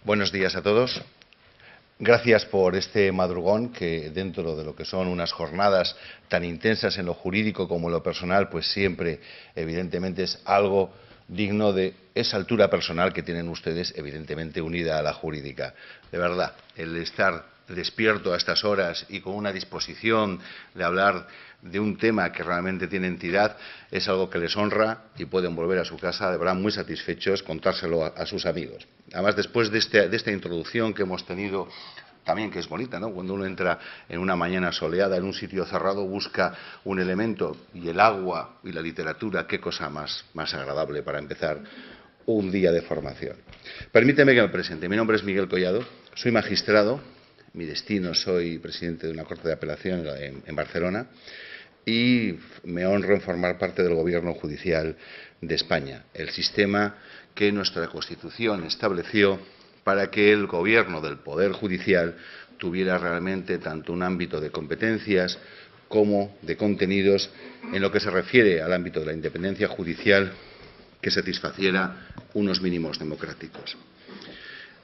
Buenos días a todos. Gracias por este madrugón que, dentro de lo que son unas jornadas tan intensas en lo jurídico como en lo personal, pues siempre, evidentemente, es algo digno de esa altura personal que tienen ustedes, evidentemente, unida a la jurídica. De verdad, el estar despierto a estas horas y con una disposición de hablar de un tema que realmente tiene entidad es algo que les honra y pueden volver a su casa de verdad muy satisfechos, contárselo a sus amigos. Además, después de esta introducción que hemos tenido también, que es bonita, ¿no? Cuando uno entra en una mañana soleada en un sitio cerrado, busca un elemento, y el agua y la literatura, qué cosa más agradable para empezar un día de formación. Permíteme que me presente. Mi nombre es Miguel Collado, soy magistrado, mi destino, soy presidente de una corte de apelación en Barcelona y me honro en formar parte del Gobierno Judicial de España, el sistema que nuestra Constitución estableció para que el gobierno del Poder Judicial tuviera realmente tanto un ámbito de competencias como de contenidos en lo que se refiere al ámbito de la independencia judicial que satisfaciera unos mínimos democráticos.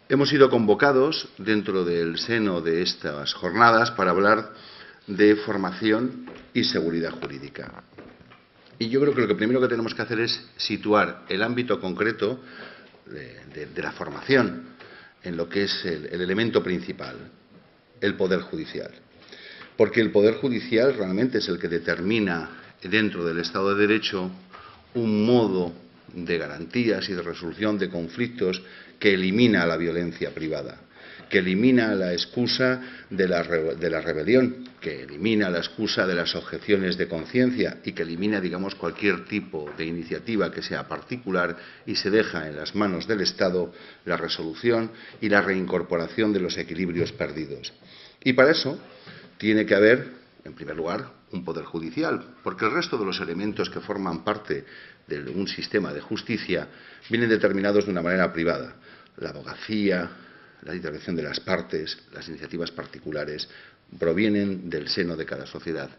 Hemos sido convocados dentro del seno de estas jornadas para hablar de formación y seguridad jurídica. Y yo creo que lo que primero que tenemos que hacer es situar el ámbito concreto de la formación en lo que es el elemento principal, el Poder Judicial. Porque el Poder Judicial realmente es el que determina dentro del Estado de Derecho un modo de garantías y de resolución de conflictos que elimina la violencia privada, que elimina la excusa de la rebelión, que elimina la excusa de las objeciones de conciencia y que elimina, digamos, cualquier tipo de iniciativa que sea particular y se deja en las manos del Estado la resolución y la reincorporación de los equilibrios perdidos. Y para eso tiene que haber, en primer lugar, un poder judicial, porque el resto de los elementos que forman parte de un sistema de justicia vienen determinados de una manera privada. La abogacía, la intervención de las partes, las iniciativas particulares, provienen del seno de cada sociedad.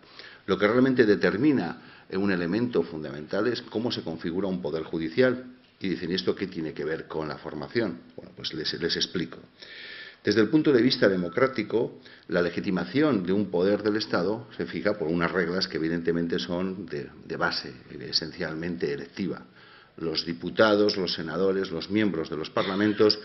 Lo que realmente determina un elemento fundamental es cómo se configura un poder judicial. Y dicen, ¿y esto qué tiene que ver con la formación? Bueno, pues les explico. Desde el punto de vista democrático, la legitimación de un poder del Estado se fija por unas reglas que evidentemente son de base, esencialmente electiva. Los diputados, los senadores, los miembros de los parlamentos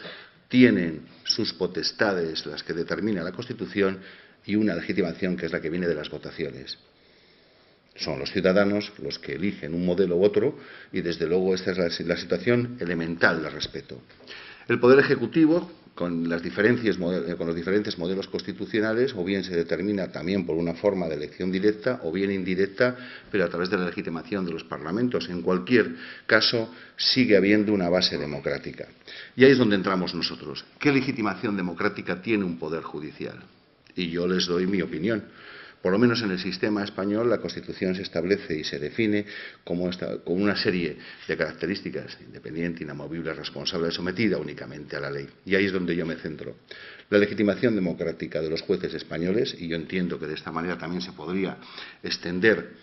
tienen sus potestades, las que determina la Constitución, y una legitimación que es la que viene de las votaciones. Son los ciudadanos los que eligen un modelo u otro y, desde luego, esta es la situación elemental de respeto. El Poder Ejecutivo, con los diferentes modelos constitucionales, o bien se determina también por una forma de elección directa o bien indirecta, pero a través de la legitimación de los parlamentos. En cualquier caso, sigue habiendo una base democrática. Y ahí es donde entramos nosotros. ¿Qué legitimación democrática tiene un poder judicial? Y yo les doy mi opinión. Por lo menos en el sistema español, la Constitución se establece y se define con una serie de características: independiente, inamovible, responsable, sometida únicamente a la ley. Y ahí es donde yo me centro. La legitimación democrática de los jueces españoles, y yo entiendo que de esta manera también se podría extender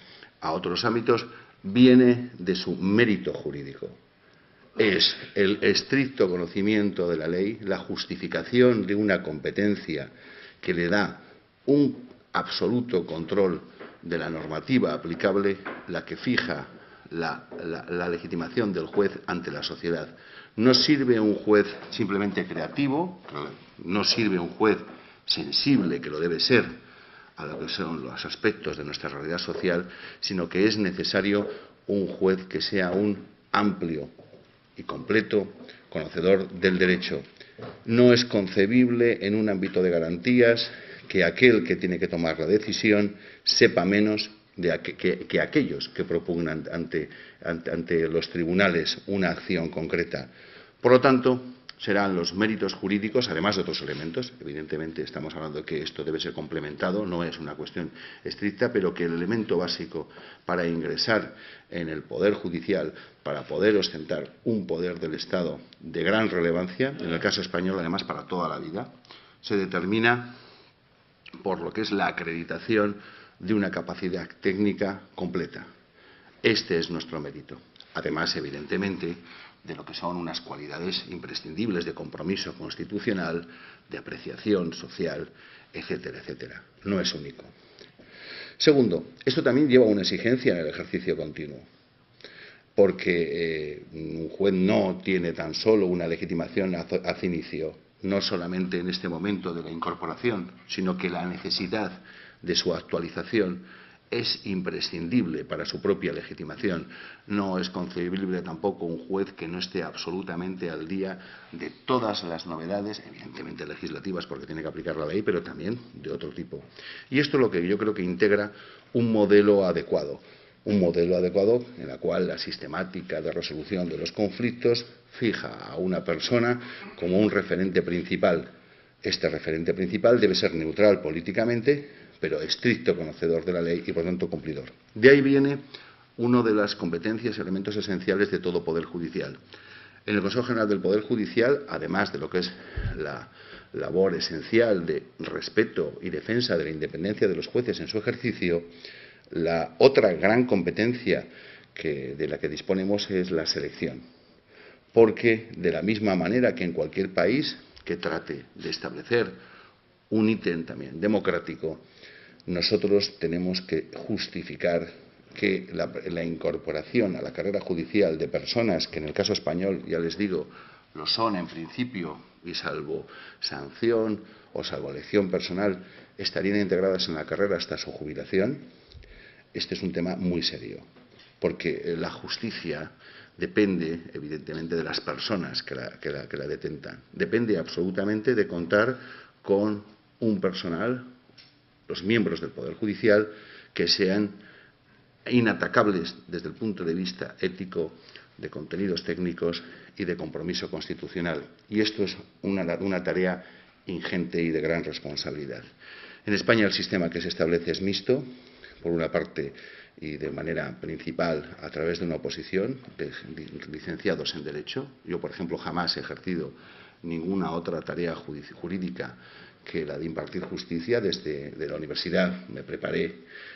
a otros ámbitos, viene de su mérito jurídico. Es el estricto conocimiento de la ley, la justificación de una competencia que le da un absoluto control de la normativa aplicable, la que fija la legitimación del juez ante la sociedad. No sirve un juez simplemente creativo, no sirve un juez sensible, que lo debe ser, a lo que son los aspectos de nuestra realidad social, sino que es necesario un juez que sea un amplio y completo conocedor del derecho. No es concebible en un ámbito de garantías que aquel que tiene que tomar la decisión sepa menos que aquellos que propugnan ante los tribunales una acción concreta. Por lo tanto, serán los méritos jurídicos, además de otros elementos. Evidentemente estamos hablando de que esto debe ser complementado, no es una cuestión estricta, pero que el elemento básico para ingresar en el Poder Judicial, para poder ostentar un poder del Estado de gran relevancia, en el caso español además para toda la vida, se determina por lo que es la acreditación de una capacidad técnica completa. Este es nuestro mérito. además, evidentemente, de lo que son unas cualidades imprescindibles de compromiso constitucional, de apreciación social, etcétera, etcétera. No es único. Segundo, esto también lleva una exigencia en el ejercicio continuo, porque un juez no tiene tan solo una legitimación ad inicio, no solamente en este momento de la incorporación, sino que la necesidad de su actualización es imprescindible para su propia legitimación. No es concebible tampoco un juez que no esté absolutamente al día de todas las novedades, evidentemente legislativas porque tiene que aplicar la ley, pero también de otro tipo. Y esto es lo que yo creo que integra un modelo adecuado en el cual la sistemática de resolución de los conflictos fija a una persona como un referente principal. Este referente principal debe ser neutral políticamente, pero estricto conocedor de la ley y, por tanto, cumplidor. De ahí viene una de las competencias, elementos esenciales de todo Poder Judicial. En el Consejo General del Poder Judicial, además de lo que es la labor esencial de respeto y defensa de la independencia de los jueces en su ejercicio, la otra gran competencia de la que disponemos es la selección. Porque, de la misma manera que en cualquier país que trate de establecer un ítem también democrático, nosotros tenemos que justificar que la incorporación a la carrera judicial de personas que en el caso español, ya les digo, lo son en principio y salvo sanción o salvo elección personal, estarían integradas en la carrera hasta su jubilación. Este es un tema muy serio, porque la justicia depende, evidentemente, de las personas que la detentan. Depende absolutamente de contar con un personal, los miembros del Poder Judicial, que sean inatacables desde el punto de vista ético, de contenidos técnicos y de compromiso constitucional. Y esto es una tarea ingente y de gran responsabilidad. En España el sistema que se establece es mixto, por una parte y de manera principal a través de una oposición de licenciados en Derecho. Yo, por ejemplo, jamás he ejercido ninguna otra tarea jurídica que la de impartir justicia. Desde la universidad me preparé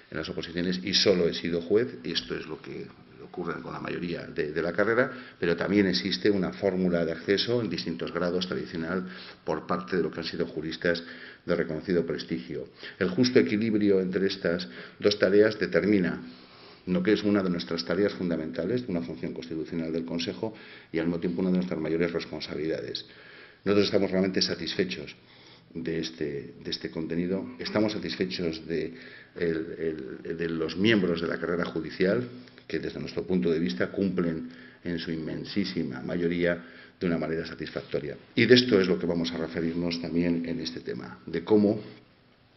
en las oposiciones y solo he sido juez, y esto es lo que ocurre con la mayoría de la carrera, pero también existe una fórmula de acceso en distintos grados tradicional por parte de lo que han sido juristas de reconocido prestigio. El justo equilibrio entre estas dos tareas determina lo que es una de nuestras tareas fundamentales, una función constitucional del Consejo, y al mismo tiempo una de nuestras mayores responsabilidades. Nosotros estamos realmente satisfechos de este contenido, estamos satisfechos de los miembros de la carrera judicial, que desde nuestro punto de vista cumplen en su inmensísima mayoría de una manera satisfactoria. Y de esto es lo que vamos a referirnos también en este tema, de cómo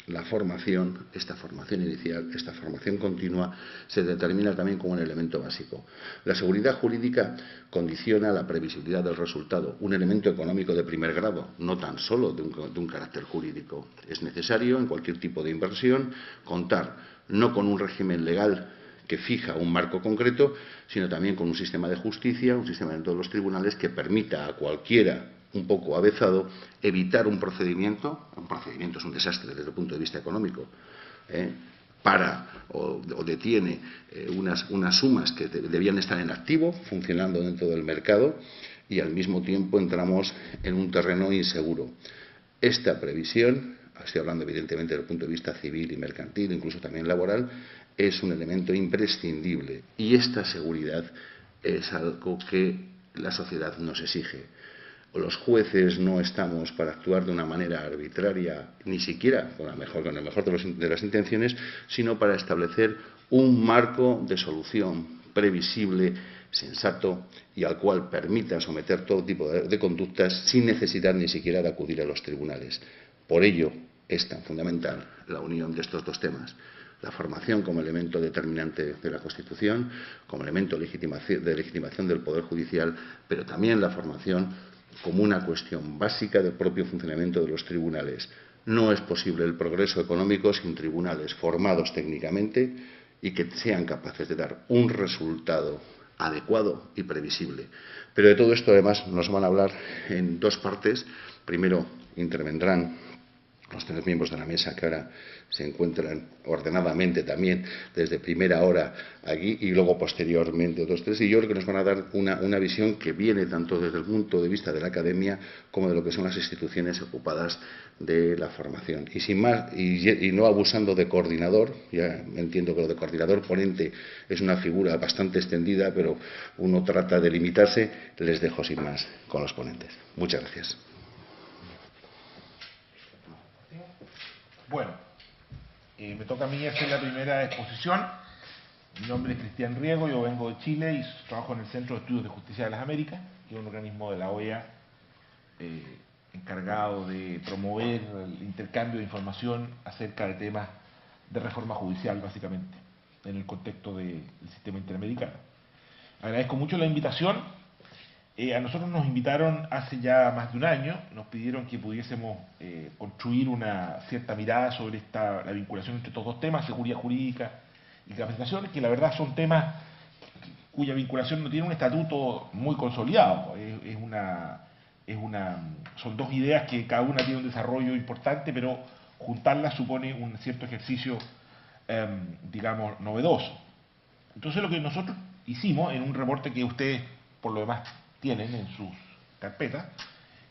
la formación, esta formación inicial, esta formación continua, se determina también como un elemento básico. La seguridad jurídica condiciona la previsibilidad del resultado, un elemento económico de primer grado, no tan solo de un carácter jurídico. Es necesario, en cualquier tipo de inversión, contar no con un régimen legal que fija un marco concreto, sino también con un sistema de justicia, un sistema dentro de los tribunales que permita a cualquiera un poco avezado evitar un procedimiento es un desastre desde el punto de vista económico, para o detiene unas sumas que debían estar en activo, funcionando dentro del mercado, y al mismo tiempo entramos en un terreno inseguro. Esta previsión, estoy hablando evidentemente desde el punto de vista civil y mercantil, incluso también laboral, es un elemento imprescindible, y esta seguridad es algo que la sociedad nos exige. Los jueces no estamos para actuar de una manera arbitraria, ni siquiera con el mejor de las intenciones, sino para establecer un marco de solución previsible, sensato, y al cual permita someter todo tipo de conductas sin necesidad ni siquiera de acudir a los tribunales. Por ello es tan fundamental la unión de estos dos temas: la formación como elemento determinante de la Constitución, como elemento de legitimación del Poder Judicial, pero también la formación como una cuestión básica del propio funcionamiento de los tribunales. No es posible el progreso económico sin tribunales formados técnicamente y que sean capaces de dar un resultado adecuado y previsible. Pero de todo esto, además, nos van a hablar en dos partes. Primero intervendrán los 3 miembros de la mesa que ahora se encuentran ordenadamente también desde primera hora aquí y luego posteriormente otros 3, y yo creo que nos van a dar una visión que viene tanto desde el punto de vista de la academia como de lo que son las instituciones ocupadas de la formación. Y sin más, y no abusando de coordinador, ya entiendo que lo de coordinador ponente es una figura bastante extendida, pero uno trata de limitarse, les dejo sin más con los ponentes. Muchas gracias. Bueno, me toca a mí hacer la primera exposición. Mi nombre es Cristian Riego, yo vengo de Chile y trabajo en el Centro de Estudios de Justicia de las Américas, que es un organismo de la OEA encargado de promover el intercambio de información acerca de temas de reforma judicial, básicamente, en el contexto del sistema interamericano. Agradezco mucho la invitación. A nosotros nos invitaron hace ya más de un año, nos pidieron que pudiésemos construir una cierta mirada sobre la vinculación entre estos dos temas, seguridad jurídica y capacitación, que la verdad son temas cuya vinculación no tiene un estatuto muy consolidado. Son dos ideas que cada una tiene un desarrollo importante, pero juntarlas supone un cierto ejercicio, digamos, novedoso. Entonces lo que nosotros hicimos en un reporte que ustedes, por lo demás, tienen en sus carpetas,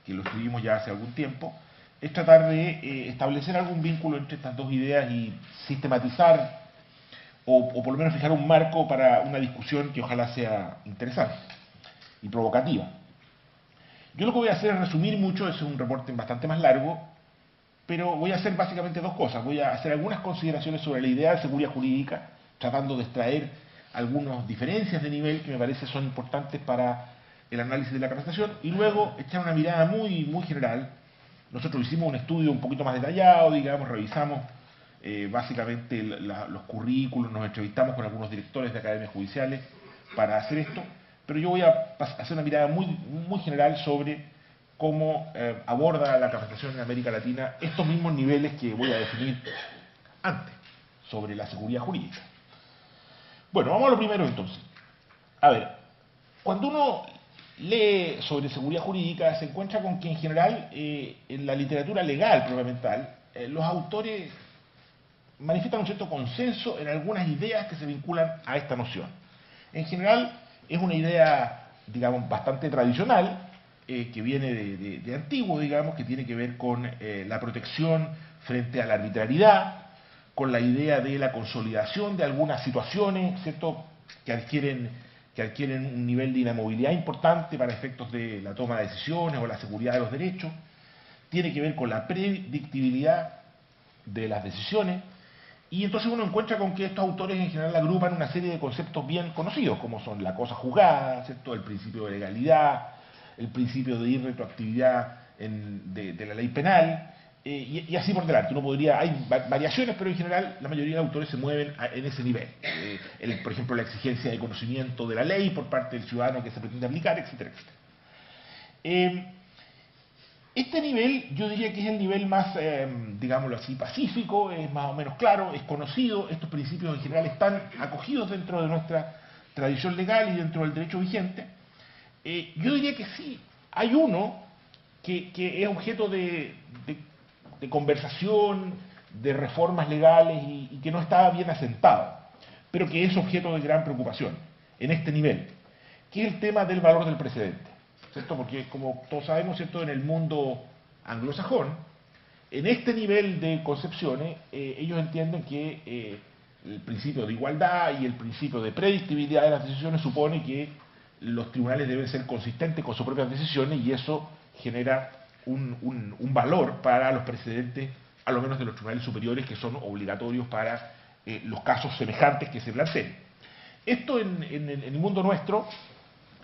que lo escribimos ya hace algún tiempo, es tratar de establecer algún vínculo entre estas dos ideas y sistematizar o por lo menos fijar un marco para una discusión que ojalá sea interesante y provocativa. Yo lo que voy a hacer es resumir mucho, es un reporte bastante más largo, pero voy a hacer básicamente dos cosas. Voy a hacer algunas consideraciones sobre la idea de seguridad jurídica, tratando de extraer algunas diferencias de nivel que me parece son importantes para el análisis de la capacitación, y luego echar una mirada muy general. Nosotros hicimos un estudio un poquito más detallado, digamos, revisamos básicamente los currículos, nos entrevistamos con algunos directores de academias judiciales para hacer esto, pero yo voy a hacer una mirada muy general sobre cómo aborda la capacitación en América Latina estos mismos niveles que voy a definir antes, sobre la seguridad jurídica. Bueno, vamos a lo primero entonces. A ver, cuando uno lee sobre seguridad jurídica se encuentra con que en general en la literatura legal propiamente tal, los autores manifiestan un cierto consenso en algunas ideas que se vinculan a esta noción. En general es una idea, digamos, bastante tradicional, que viene de antiguo, digamos, que tiene que ver con la protección frente a la arbitrariedad, con la idea de la consolidación de algunas situaciones, ¿cierto?, que adquieren un nivel de inamovilidad importante para efectos de la toma de decisiones o la seguridad de los derechos. Tiene que ver con la predictibilidad de las decisiones, y entonces uno encuentra con que estos autores en general agrupan una serie de conceptos bien conocidos, como son la cosa juzgada, ¿cierto?, el principio de legalidad, el principio de irretroactividad de la ley penal, y así por delante. Uno podría, hay variaciones, pero en general la mayoría de autores se mueven en ese nivel. Por ejemplo, la exigencia de conocimiento de la ley por parte del ciudadano que se pretende aplicar, etcétera, etcétera. Este nivel yo diría que es el nivel más, digámoslo así, pacífico, es más o menos claro, es conocido. Estos principios en general están acogidos dentro de nuestra tradición legal y dentro del derecho vigente. Yo diría que sí, hay uno que es objeto de conversación, de reformas legales y que no está bien asentado, pero que es objeto de gran preocupación en este nivel, que es el tema del valor del precedente, ¿cierto? Porque, como todos sabemos, ¿cierto?, en el mundo anglosajón, en este nivel de concepciones, ellos entienden que el principio de igualdad y el principio de predictibilidad de las decisiones supone que los tribunales deben ser consistentes con sus propias decisiones, y eso genera un valor para los precedentes, a lo menos de los tribunales superiores, que son obligatorios para los casos semejantes que se planteen. Esto en el mundo nuestro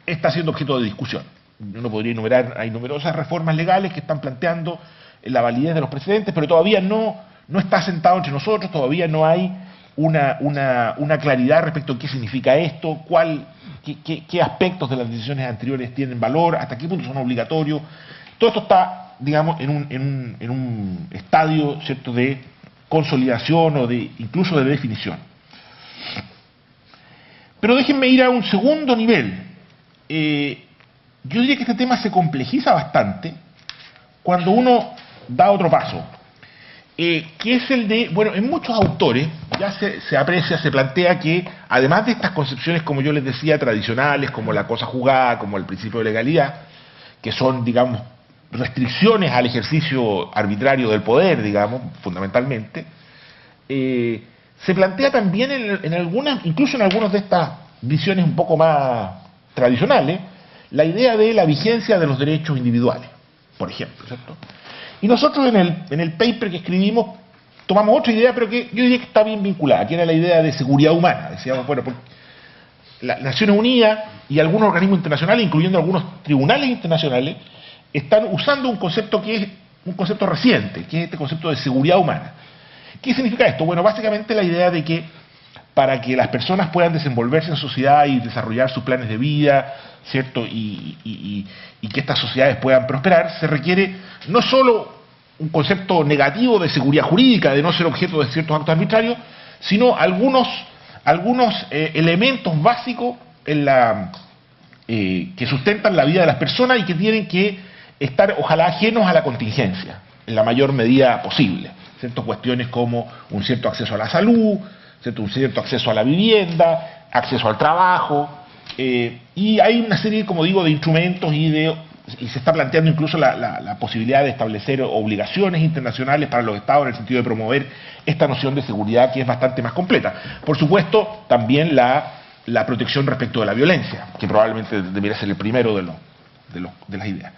está siendo objeto de discusión. Uno podría enumerar, hay numerosas reformas legales que están planteando la validez de los precedentes, pero todavía no está asentado entre nosotros, todavía no hay una claridad respecto a qué significa esto, qué aspectos de las decisiones anteriores tienen valor, hasta qué punto son obligatorios. Todo esto está, digamos, en un estadio, ¿cierto?, de consolidación o incluso de definición. Pero déjenme ir a un segundo nivel. Yo diría que este tema se complejiza bastante cuando uno da otro paso. que es el de, bueno, en muchos autores ya se aprecia, se plantea que, además de estas concepciones, como yo les decía, tradicionales, como la cosa juzgada, como el principio de legalidad, que son, digamos, restricciones al ejercicio arbitrario del poder, digamos, fundamentalmente, se plantea también en algunas, incluso en algunas de estas visiones un poco más tradicionales, la idea de la vigencia de los derechos individuales, por ejemplo, ¿cierto? Y nosotros en el paper que escribimos tomamos otra idea, pero que yo diría que está bien vinculada, que era la idea de seguridad humana. Decíamos, bueno, las Naciones Unidas y algunos organismos internacionales, incluyendo algunos tribunales internacionales, están usando un concepto que es un concepto reciente, que es este concepto de seguridad humana. ¿Qué significa esto? Bueno, básicamente la idea de que para que las personas puedan desenvolverse en sociedad y desarrollar sus planes de vida, ¿cierto? Y que estas sociedades puedan prosperar, se requiere no solo un concepto negativo de seguridad jurídica, de no ser objeto de ciertos actos arbitrarios, sino algunos elementos básicos que sustentan la vida de las personas y que tienen que estar, ojalá, ajenos a la contingencia, en la mayor medida posible. ¿Cierto? Cuestiones como un cierto acceso a la salud, ¿cierto? Un cierto acceso a la vivienda, acceso al trabajo, y hay una serie, como digo, de instrumentos y se está planteando incluso la posibilidad de establecer obligaciones internacionales para los estados en el sentido de promover esta noción de seguridad, que es bastante más completa. Por supuesto, también la protección respecto de la violencia, que probablemente debería ser el primero de las ideas.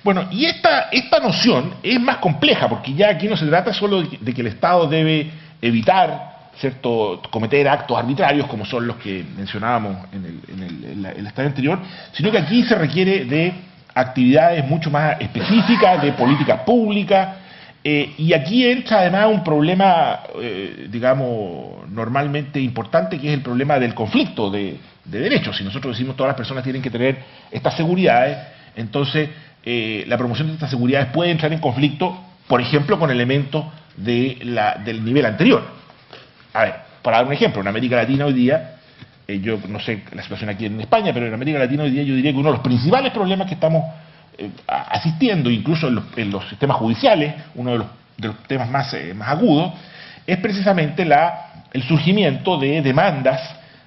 Bueno, y esta noción es más compleja, porque ya aquí no se trata solo de que el Estado debe evitar, ¿cierto?, cometer actos arbitrarios, como son los que mencionábamos en el estadio anterior, sino que aquí se requiere de actividades mucho más específicas, de políticas públicas, y aquí entra además un problema, digamos, normalmente importante, que es el problema del conflicto de derechos. Si nosotros decimos todas las personas tienen que tener estas seguridades, entonces la promoción de estas seguridades puede entrar en conflicto, por ejemplo, con elementos del nivel anterior. A ver, para dar un ejemplo, en América Latina hoy día, yo no sé la situación aquí en España, pero en América Latina hoy día yo diría que uno de los principales problemas que estamos asistiendo, incluso en los sistemas judiciales, uno de los temas más agudos, es precisamente el surgimiento de demandas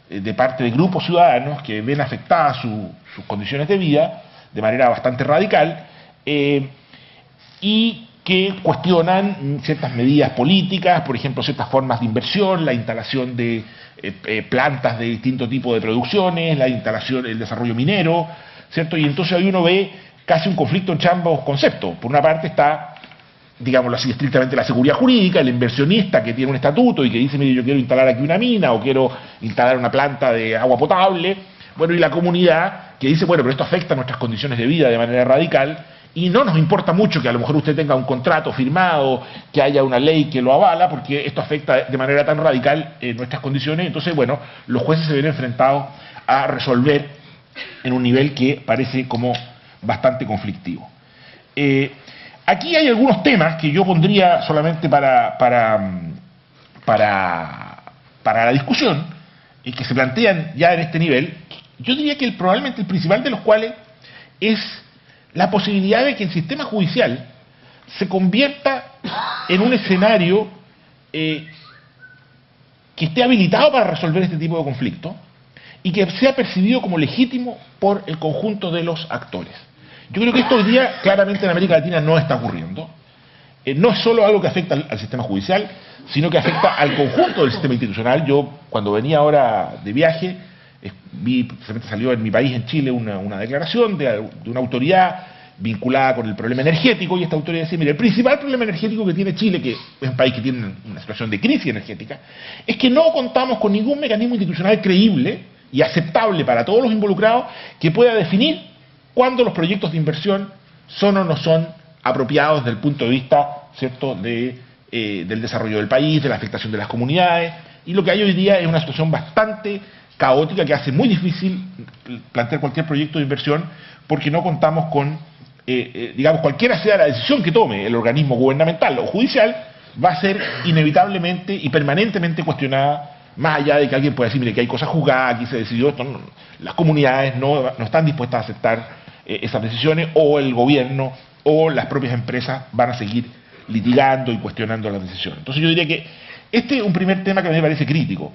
de parte de grupos ciudadanos que ven afectadas sus condiciones de vida de manera bastante radical, y que cuestionan ciertas medidas políticas, por ejemplo, ciertas formas de inversión, la instalación de plantas de distinto tipo de producciones, el desarrollo minero, ¿cierto? Y entonces ahí uno ve casi un conflicto entre ambos conceptos. Por una parte está, digámoslo así, estrictamente la seguridad jurídica, el inversionista que tiene un estatuto y que dice, mire, yo quiero instalar aquí una mina o quiero instalar una planta de agua potable, bueno, y la comunidad que dice, bueno, pero esto afecta a nuestras condiciones de vida de manera radical y no nos importa mucho que a lo mejor usted tenga un contrato firmado, que haya una ley que lo avala, porque esto afecta de manera tan radical nuestras condiciones. Entonces, bueno, los jueces se ven enfrentados a resolver en un nivel que parece como bastante conflictivo. Aquí hay algunos temas que yo pondría solamente para la discusión y que se plantean ya en este nivel. Yo diría que probablemente el principal de los cuales es la posibilidad de que el sistema judicial se convierta en un escenario que esté habilitado para resolver este tipo de conflictos y que sea percibido como legítimo por el conjunto de los actores. Yo creo que esto hoy día claramente en América Latina no está ocurriendo. No es solo algo que afecta al sistema judicial, sino que afecta al conjunto del sistema institucional. Yo, cuando venía ahora de viaje, salió en mi país, en Chile, una declaración de una autoridad vinculada con el problema energético, y esta autoridad decía, mire, el principal problema energético que tiene Chile, que es un país que tiene una situación de crisis energética, es que no contamos con ningún mecanismo institucional creíble y aceptable para todos los involucrados que pueda definir cuándo los proyectos de inversión son o no son apropiados desde el punto de vista, ¿cierto?, del desarrollo del país, de la afectación de las comunidades, y lo que hay hoy día es una situación bastante caótica que hace muy difícil plantear cualquier proyecto de inversión porque no contamos con, digamos, cualquiera sea la decisión que tome el organismo gubernamental o judicial, va a ser inevitablemente y permanentemente cuestionada, más allá de que alguien pueda decir, mire, que hay cosas juzgadas, aquí se decidió esto, no, las comunidades no están dispuestas a aceptar esas decisiones, o el gobierno o las propias empresas van a seguir litigando y cuestionando las decisiones. Entonces yo diría que este es un primer tema que a mí me parece crítico.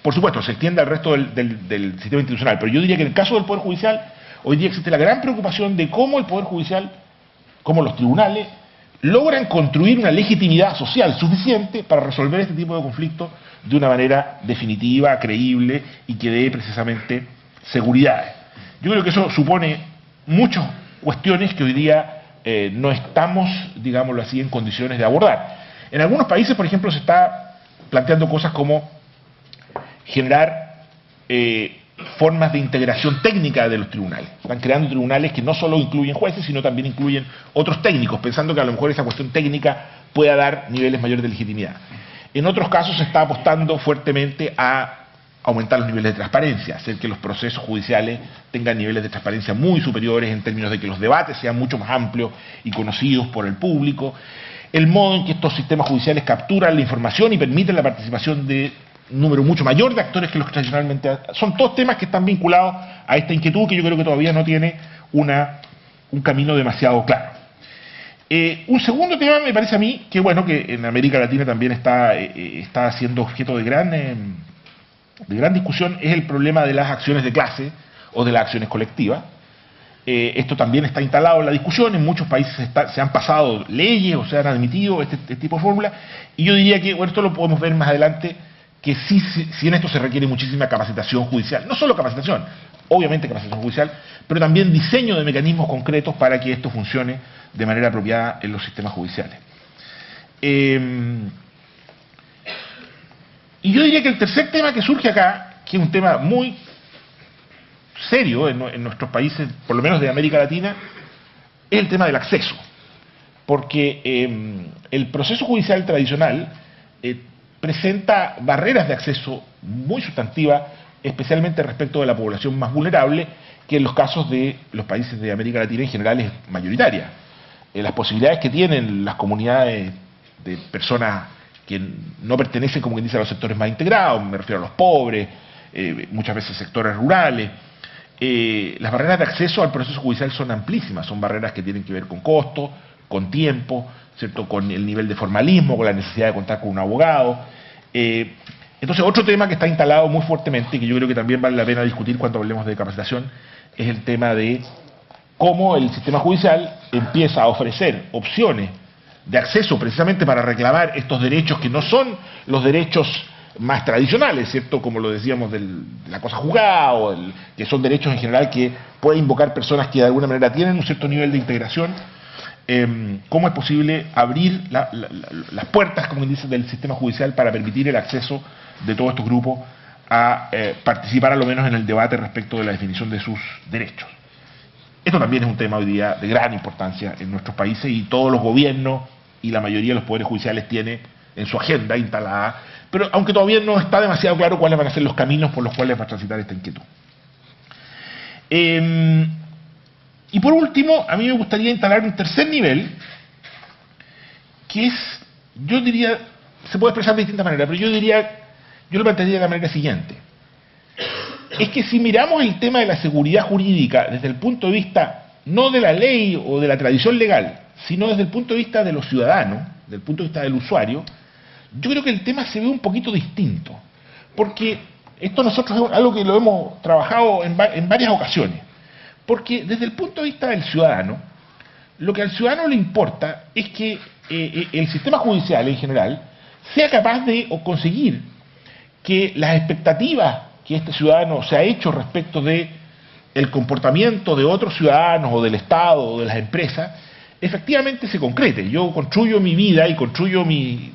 Por supuesto, se extiende al resto del sistema institucional, pero yo diría que en el caso del Poder Judicial, hoy día existe la gran preocupación de cómo el Poder Judicial, cómo los tribunales, logran construir una legitimidad social suficiente para resolver este tipo de conflictos de una manera definitiva, creíble y que dé precisamente seguridad. Yo creo que eso supone muchas cuestiones que hoy día no estamos, digámoslo así, en condiciones de abordar. En algunos países, por ejemplo, se está planteando cosas como generar formas de integración técnica de los tribunales. Están creando tribunales que no solo incluyen jueces, sino también incluyen otros técnicos, pensando que a lo mejor esa cuestión técnica pueda dar niveles mayores de legitimidad. En otros casos se está apostando fuertemente a aumentar los niveles de transparencia, hacer que los procesos judiciales tengan niveles de transparencia muy superiores en términos de que los debates sean mucho más amplios y conocidos por el público, el modo en que estos sistemas judiciales capturan la información y permiten la participación de un número mucho mayor de actores que los que tradicionalmente... Son todos temas que están vinculados a esta inquietud que yo creo que todavía no tiene un camino demasiado claro. Un segundo tema me parece a mí que, bueno, que en América Latina también está siendo objeto de gran discusión, es el problema de las acciones de clase o de las acciones colectivas. Esto también está instalado en la discusión, en muchos países se han pasado leyes o se han admitido este tipo de fórmula, y yo diría que, bueno, esto lo podemos ver más adelante, que sí en esto se requiere muchísima capacitación judicial, no solo capacitación, obviamente capacitación judicial, pero también diseño de mecanismos concretos para que esto funcione de manera apropiada en los sistemas judiciales. Y yo diría que el tercer tema que surge acá, que es un tema muy serio en nuestros países, por lo menos de América Latina, es el tema del acceso. Porque el proceso judicial tradicional presenta barreras de acceso muy sustantivas, especialmente respecto de la población más vulnerable, que en los casos de los países de América Latina en general es mayoritaria. Las posibilidades que tienen las comunidades de personas que no pertenecen, como quien dice, a los sectores más integrados, me refiero a los pobres, muchas veces sectores rurales. Las barreras de acceso al proceso judicial son amplísimas, son barreras que tienen que ver con costo, con tiempo, ¿cierto?, con el nivel de formalismo, con la necesidad de contar con un abogado. Entonces, otro tema que está instalado muy fuertemente y que yo creo que también vale la pena discutir cuando hablemos de capacitación es el tema de cómo el sistema judicial empieza a ofrecer opciones de acceso precisamente para reclamar estos derechos que no son los derechos más tradicionales, ¿cierto?, como lo decíamos de la cosa juzgada, que son derechos en general que pueden invocar personas que de alguna manera tienen un cierto nivel de integración. ¿Cómo es posible abrir las puertas, como dice, del sistema judicial para permitir el acceso de todos estos grupos a participar a lo menos en el debate respecto de la definición de sus derechos? Esto también es un tema hoy día de gran importancia en nuestros países y todos los gobiernos y la mayoría de los poderes judiciales tiene en su agenda instalada, pero aunque todavía no está demasiado claro cuáles van a ser los caminos por los cuales va a transitar esta inquietud. Y por último, a mí me gustaría instalar un tercer nivel, que es, yo diría, se puede expresar de distintas maneras, pero yo lo plantearía de la manera siguiente. Es que si miramos el tema de la seguridad jurídica desde el punto de vista no de la ley o de la tradición legal, sino desde el punto de vista de los ciudadanos, desde el punto de vista del usuario, yo creo que el tema se ve un poquito distinto. Porque esto nosotros es algo que lo hemos trabajado en varias ocasiones. Porque desde el punto de vista del ciudadano, lo que al ciudadano le importa es que el sistema judicial en general sea capaz de conseguir que las expectativas que este ciudadano se ha hecho respecto de el comportamiento de otros ciudadanos o del Estado o de las empresas, efectivamente se concrete. Yo construyo mi vida y construyo mi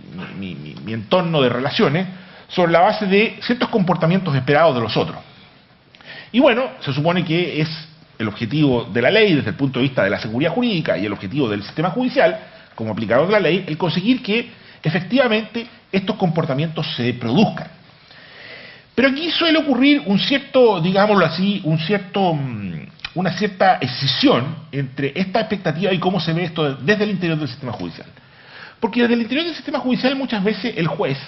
entorno de relaciones sobre la base de ciertos comportamientos esperados de los otros. Y bueno, se supone que es el objetivo de la ley desde el punto de vista de la seguridad jurídica y el objetivo del sistema judicial, como aplicador de la ley, el conseguir que efectivamente estos comportamientos se produzcan. Pero aquí suele ocurrir un cierto, digámoslo así, una cierta escisión entre esta expectativa y cómo se ve esto desde el interior del sistema judicial. Porque desde el interior del sistema judicial muchas veces el juez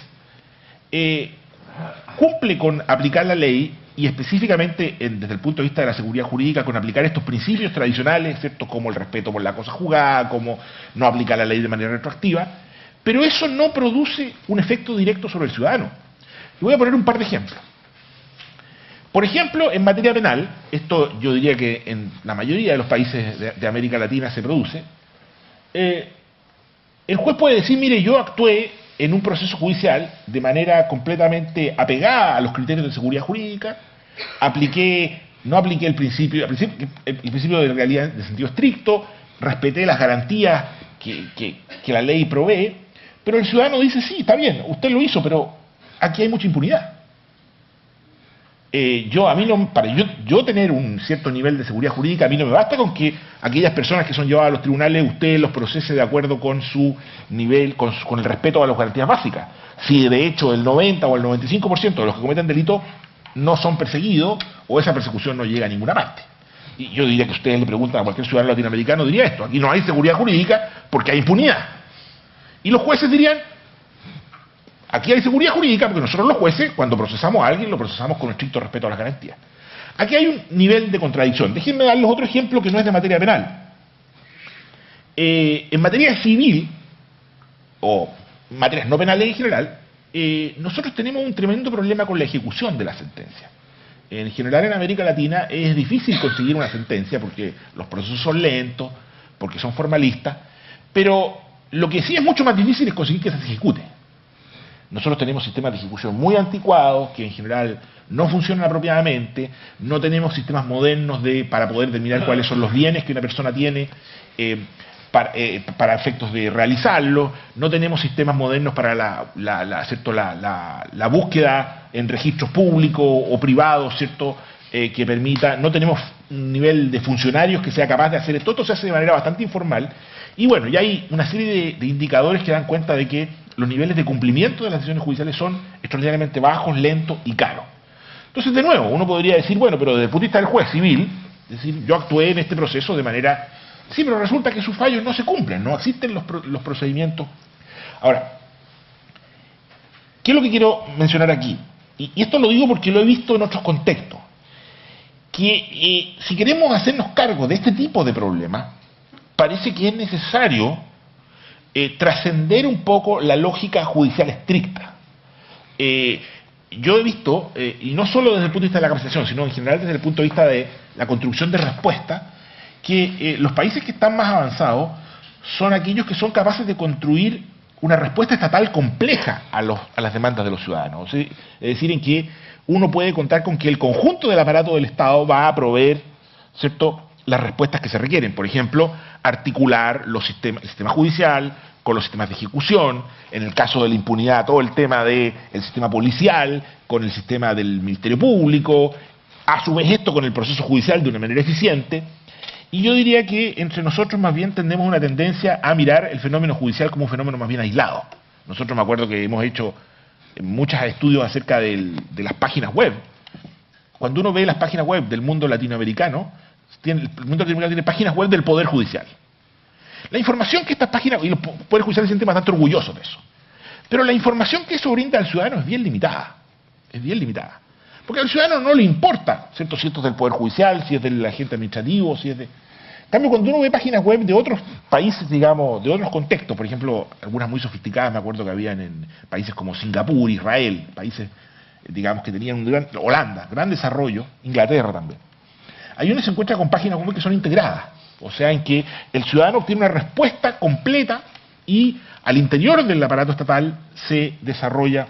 cumple con aplicar la ley y específicamente desde el punto de vista de la seguridad jurídica con aplicar estos principios tradicionales, ¿cierto? Como el respeto por la cosa juzgada, como no aplicar la ley de manera retroactiva, pero eso no produce un efecto directo sobre el ciudadano. Y voy a poner un par de ejemplos. Por ejemplo, en materia penal, esto yo diría que en la mayoría de los países de América Latina se produce, el juez puede decir, mire, yo actué en un proceso judicial de manera completamente apegada a los criterios de seguridad jurídica, no apliqué el principio de realidad de sentido estricto, respeté las garantías que la ley provee, pero el ciudadano dice, sí, está bien, usted lo hizo, pero aquí hay mucha impunidad. Para yo tener un cierto nivel de seguridad jurídica, a mí no me basta con que aquellas personas que son llevadas a los tribunales usted los procese de acuerdo con su nivel, con el respeto a las garantías básicas. Si de hecho el 90 o el 95% de los que cometen delitos no son perseguidos o esa persecución no llega a ninguna parte. Y yo diría que ustedes le preguntan a cualquier ciudadano latinoamericano, diría esto, aquí no hay seguridad jurídica porque hay impunidad. Y los jueces dirían, aquí hay seguridad jurídica porque nosotros los jueces, cuando procesamos a alguien, lo procesamos con estricto respeto a las garantías. Aquí hay un nivel de contradicción. Déjenme darles otro ejemplo que no es de materia penal. En materia civil, o materias no penales en general, nosotros tenemos un tremendo problema con la ejecución de la sentencia. En general en América Latina es difícil conseguir una sentencia porque los procesos son lentos, porque son formalistas, pero lo que sí es mucho más difícil es conseguir que se ejecute. Nosotros tenemos sistemas de ejecución muy anticuados, que en general no funcionan apropiadamente, no tenemos sistemas modernos para poder determinar cuáles son los bienes que una persona tiene para efectos de realizarlo, no tenemos sistemas modernos para la búsqueda en registros públicos o privados, ¿cierto? Que permita, no tenemos un nivel de funcionarios que sea capaz de hacer esto, todo se hace de manera bastante informal, y bueno, ya hay una serie de indicadores que dan cuenta de que los niveles de cumplimiento de las decisiones judiciales son extraordinariamente bajos, lentos y caros. Entonces, de nuevo, uno podría decir, bueno, pero desde el punto de vista del juez civil, es decir, yo actué en este proceso de manera... Sí, pero resulta que sus fallos no se cumplen, no existen los procedimientos. Ahora, ¿qué es lo que quiero mencionar aquí? Y esto lo digo porque lo he visto en otros contextos. Que si queremos hacernos cargo de este tipo de problemas, parece que es necesario trascender un poco la lógica judicial estricta. Yo he visto, y no solo desde el punto de vista de la capacitación, sino en general desde el punto de vista de la construcción de respuestas, que los países que están más avanzados son aquellos que son capaces de construir una respuesta estatal compleja a las demandas de los ciudadanos. Es decir, en que uno puede contar con que el conjunto del aparato del Estado va a proveer, ¿cierto?, las respuestas que se requieren. Por ejemplo, articular el sistema judicial con los sistemas de ejecución, en el caso de la impunidad, todo el tema del sistema policial, con el sistema del Ministerio Público, a su vez esto con el proceso judicial de una manera eficiente. Y yo diría que entre nosotros más bien tenemos una tendencia a mirar el fenómeno judicial como un fenómeno más bien aislado. Nosotros me acuerdo que hemos hecho muchos estudios acerca de las páginas web. Cuando uno ve las páginas web del mundo latinoamericano, el mundo latinoamericano tiene páginas web del Poder Judicial. La información que estas páginas, y los poderes judiciales se sienten bastante orgullosos de eso, pero la información que eso brinda al ciudadano es bien limitada. Es bien limitada. Porque al ciudadano no le importa, ¿cierto? Si esto es del Poder Judicial, si es del agente administrativo, si es de... En cambio, cuando uno ve páginas web de otros países, digamos, de otros contextos, por ejemplo, algunas muy sofisticadas, me acuerdo que habían en países como Singapur, Israel, países, digamos, que tenían Holanda, gran desarrollo, Inglaterra también. Ahí uno se encuentra con páginas web que son integradas, o sea, en que el ciudadano obtiene una respuesta completa y al interior del aparato estatal se desarrolla.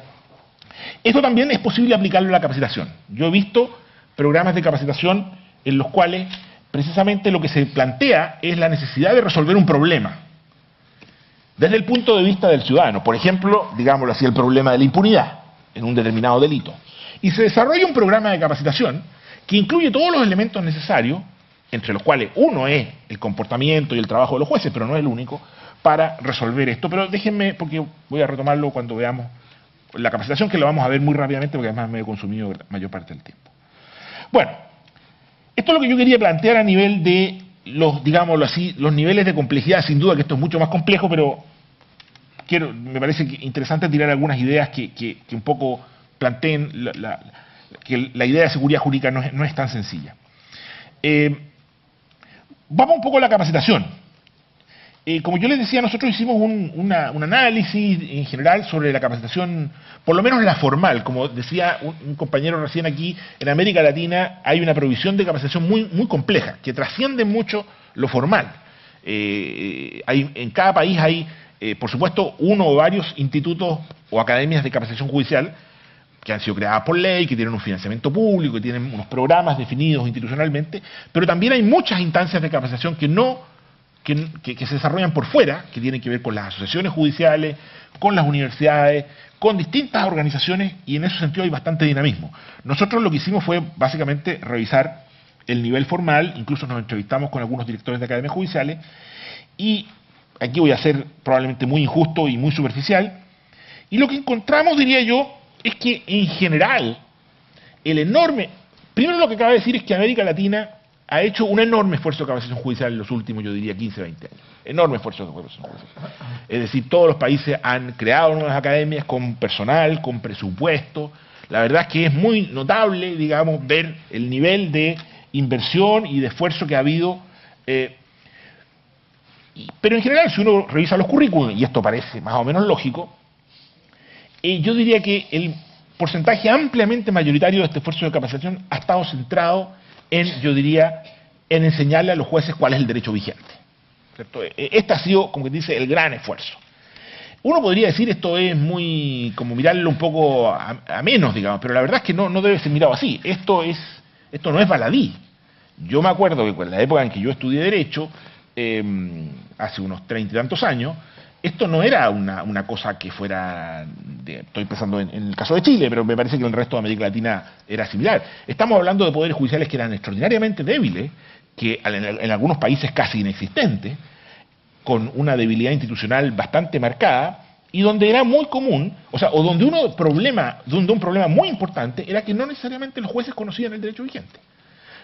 Esto también es posible aplicarlo a la capacitación. Yo he visto programas de capacitación en los cuales precisamente lo que se plantea es la necesidad de resolver un problema desde el punto de vista del ciudadano. Por ejemplo, digámoslo así, el problema de la impunidad en un determinado delito. Y se desarrolla un programa de capacitación que incluye todos los elementos necesarios, entre los cuales uno es el comportamiento y el trabajo de los jueces, pero no es el único, para resolver esto. Pero déjenme, porque voy a retomarlo cuando veamos la capacitación, que lo vamos a ver muy rápidamente, porque además me he consumido la mayor parte del tiempo. Bueno, esto es lo que yo quería plantear a nivel de los, digámoslo así, los niveles de complejidad. Sin duda que esto es mucho más complejo, pero me parece interesante tirar algunas ideas que un poco planteen que la idea de seguridad jurídica no es tan sencilla. Vamos un poco a la capacitación. Como yo les decía, nosotros hicimos un análisis en general sobre la capacitación, por lo menos la formal. Como decía un compañero recién aquí, en América Latina hay una provisión de capacitación muy compleja, que trasciende mucho lo formal. En cada país hay, por supuesto, uno o varios institutos o academias de capacitación judicial que han sido creadas por ley, que tienen un financiamiento público, que tienen unos programas definidos institucionalmente, pero también hay muchas instancias de capacitación que se desarrollan por fuera, que tienen que ver con las asociaciones judiciales, con las universidades, con distintas organizaciones, y en ese sentido hay bastante dinamismo. Nosotros lo que hicimos fue básicamente revisar el nivel formal, incluso nos entrevistamos con algunos directores de academias judiciales, y aquí voy a ser probablemente muy injusto y muy superficial, y lo que encontramos, diría yo, es que en general, primero lo que acaba de decir es que América Latina ha hecho un enorme esfuerzo de capacitación judicial en los últimos, yo diría, 15, 20 años. Enorme esfuerzo de capacitación judicial. Es decir, todos los países han creado nuevas academias con personal, con presupuesto. La verdad es que es muy notable, digamos, ver el nivel de inversión y de esfuerzo que ha habido. Pero en general, si uno revisa los currículums, y esto parece más o menos lógico, yo diría que el porcentaje ampliamente mayoritario de este esfuerzo de capacitación ha estado centrado yo diría, en enseñarle a los jueces cuál es el derecho vigente, ¿cierto? Este ha sido, como que dice, el gran esfuerzo. Uno podría decir esto es muy, como mirarlo un poco a menos, digamos, pero la verdad es que no debe ser mirado así. Esto no es baladí. Yo me acuerdo que en la época en que yo estudié Derecho, hace unos 30 y tantos años, esto no era una cosa que fuera, estoy pensando en el caso de Chile, pero me parece que en el resto de América Latina era similar. Estamos hablando de poderes judiciales que eran extraordinariamente débiles, que en algunos países casi inexistentes, con una debilidad institucional bastante marcada, y donde era muy común, o donde un problema muy importante era que no necesariamente los jueces conocían el derecho vigente.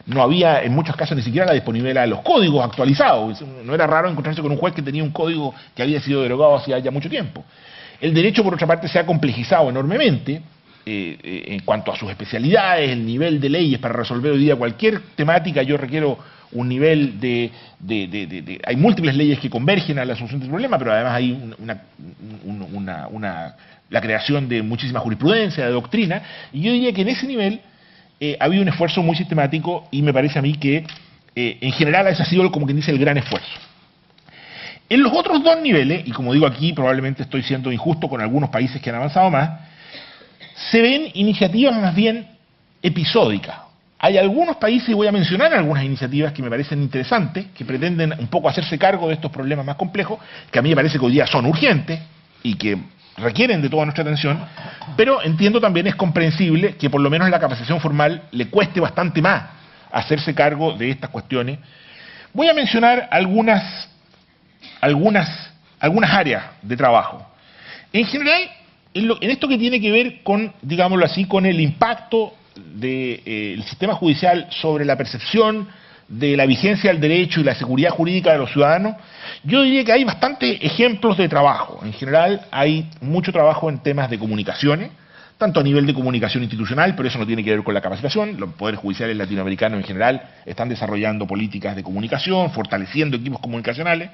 No había en muchos casos ni siquiera la disponibilidad de los códigos actualizados. No era raro encontrarse con un juez que tenía un código que había sido derogado hacía ya mucho tiempo. El derecho, por otra parte, se ha complejizado enormemente en cuanto a sus especialidades, el nivel de leyes para resolver hoy día cualquier temática. Yo requiero un nivel hay múltiples leyes que convergen a la solución del problema, pero además hay la creación de muchísima jurisprudencia, de doctrina, y yo diría que en ese nivel ha habido un esfuerzo muy sistemático, y me parece a mí que en general ese ha sido, como quien dice, el gran esfuerzo. En los otros dos niveles, y como digo aquí probablemente estoy siendo injusto con algunos países que han avanzado más, se ven iniciativas más bien episódicas. Hay algunos países, y voy a mencionar algunas iniciativas que me parecen interesantes, que pretenden un poco hacerse cargo de estos problemas más complejos, que a mí me parece que hoy día son urgentes y que requieren de toda nuestra atención, pero entiendo también es comprensible que por lo menos en la capacitación formal le cueste bastante más hacerse cargo de estas cuestiones. Voy a mencionar algunas áreas de trabajo. En general, en esto que tiene que ver con, digámoslo así, con el impacto del sistema judicial sobre la percepción de la vigencia del derecho y la seguridad jurídica de los ciudadanos, yo diría que hay bastantes ejemplos de trabajo. En general hay mucho trabajo en temas de comunicaciones, tanto a nivel de comunicación institucional, pero eso no tiene que ver con la capacitación. Los poderes judiciales latinoamericanos en general están desarrollando políticas de comunicación, fortaleciendo equipos comunicacionales,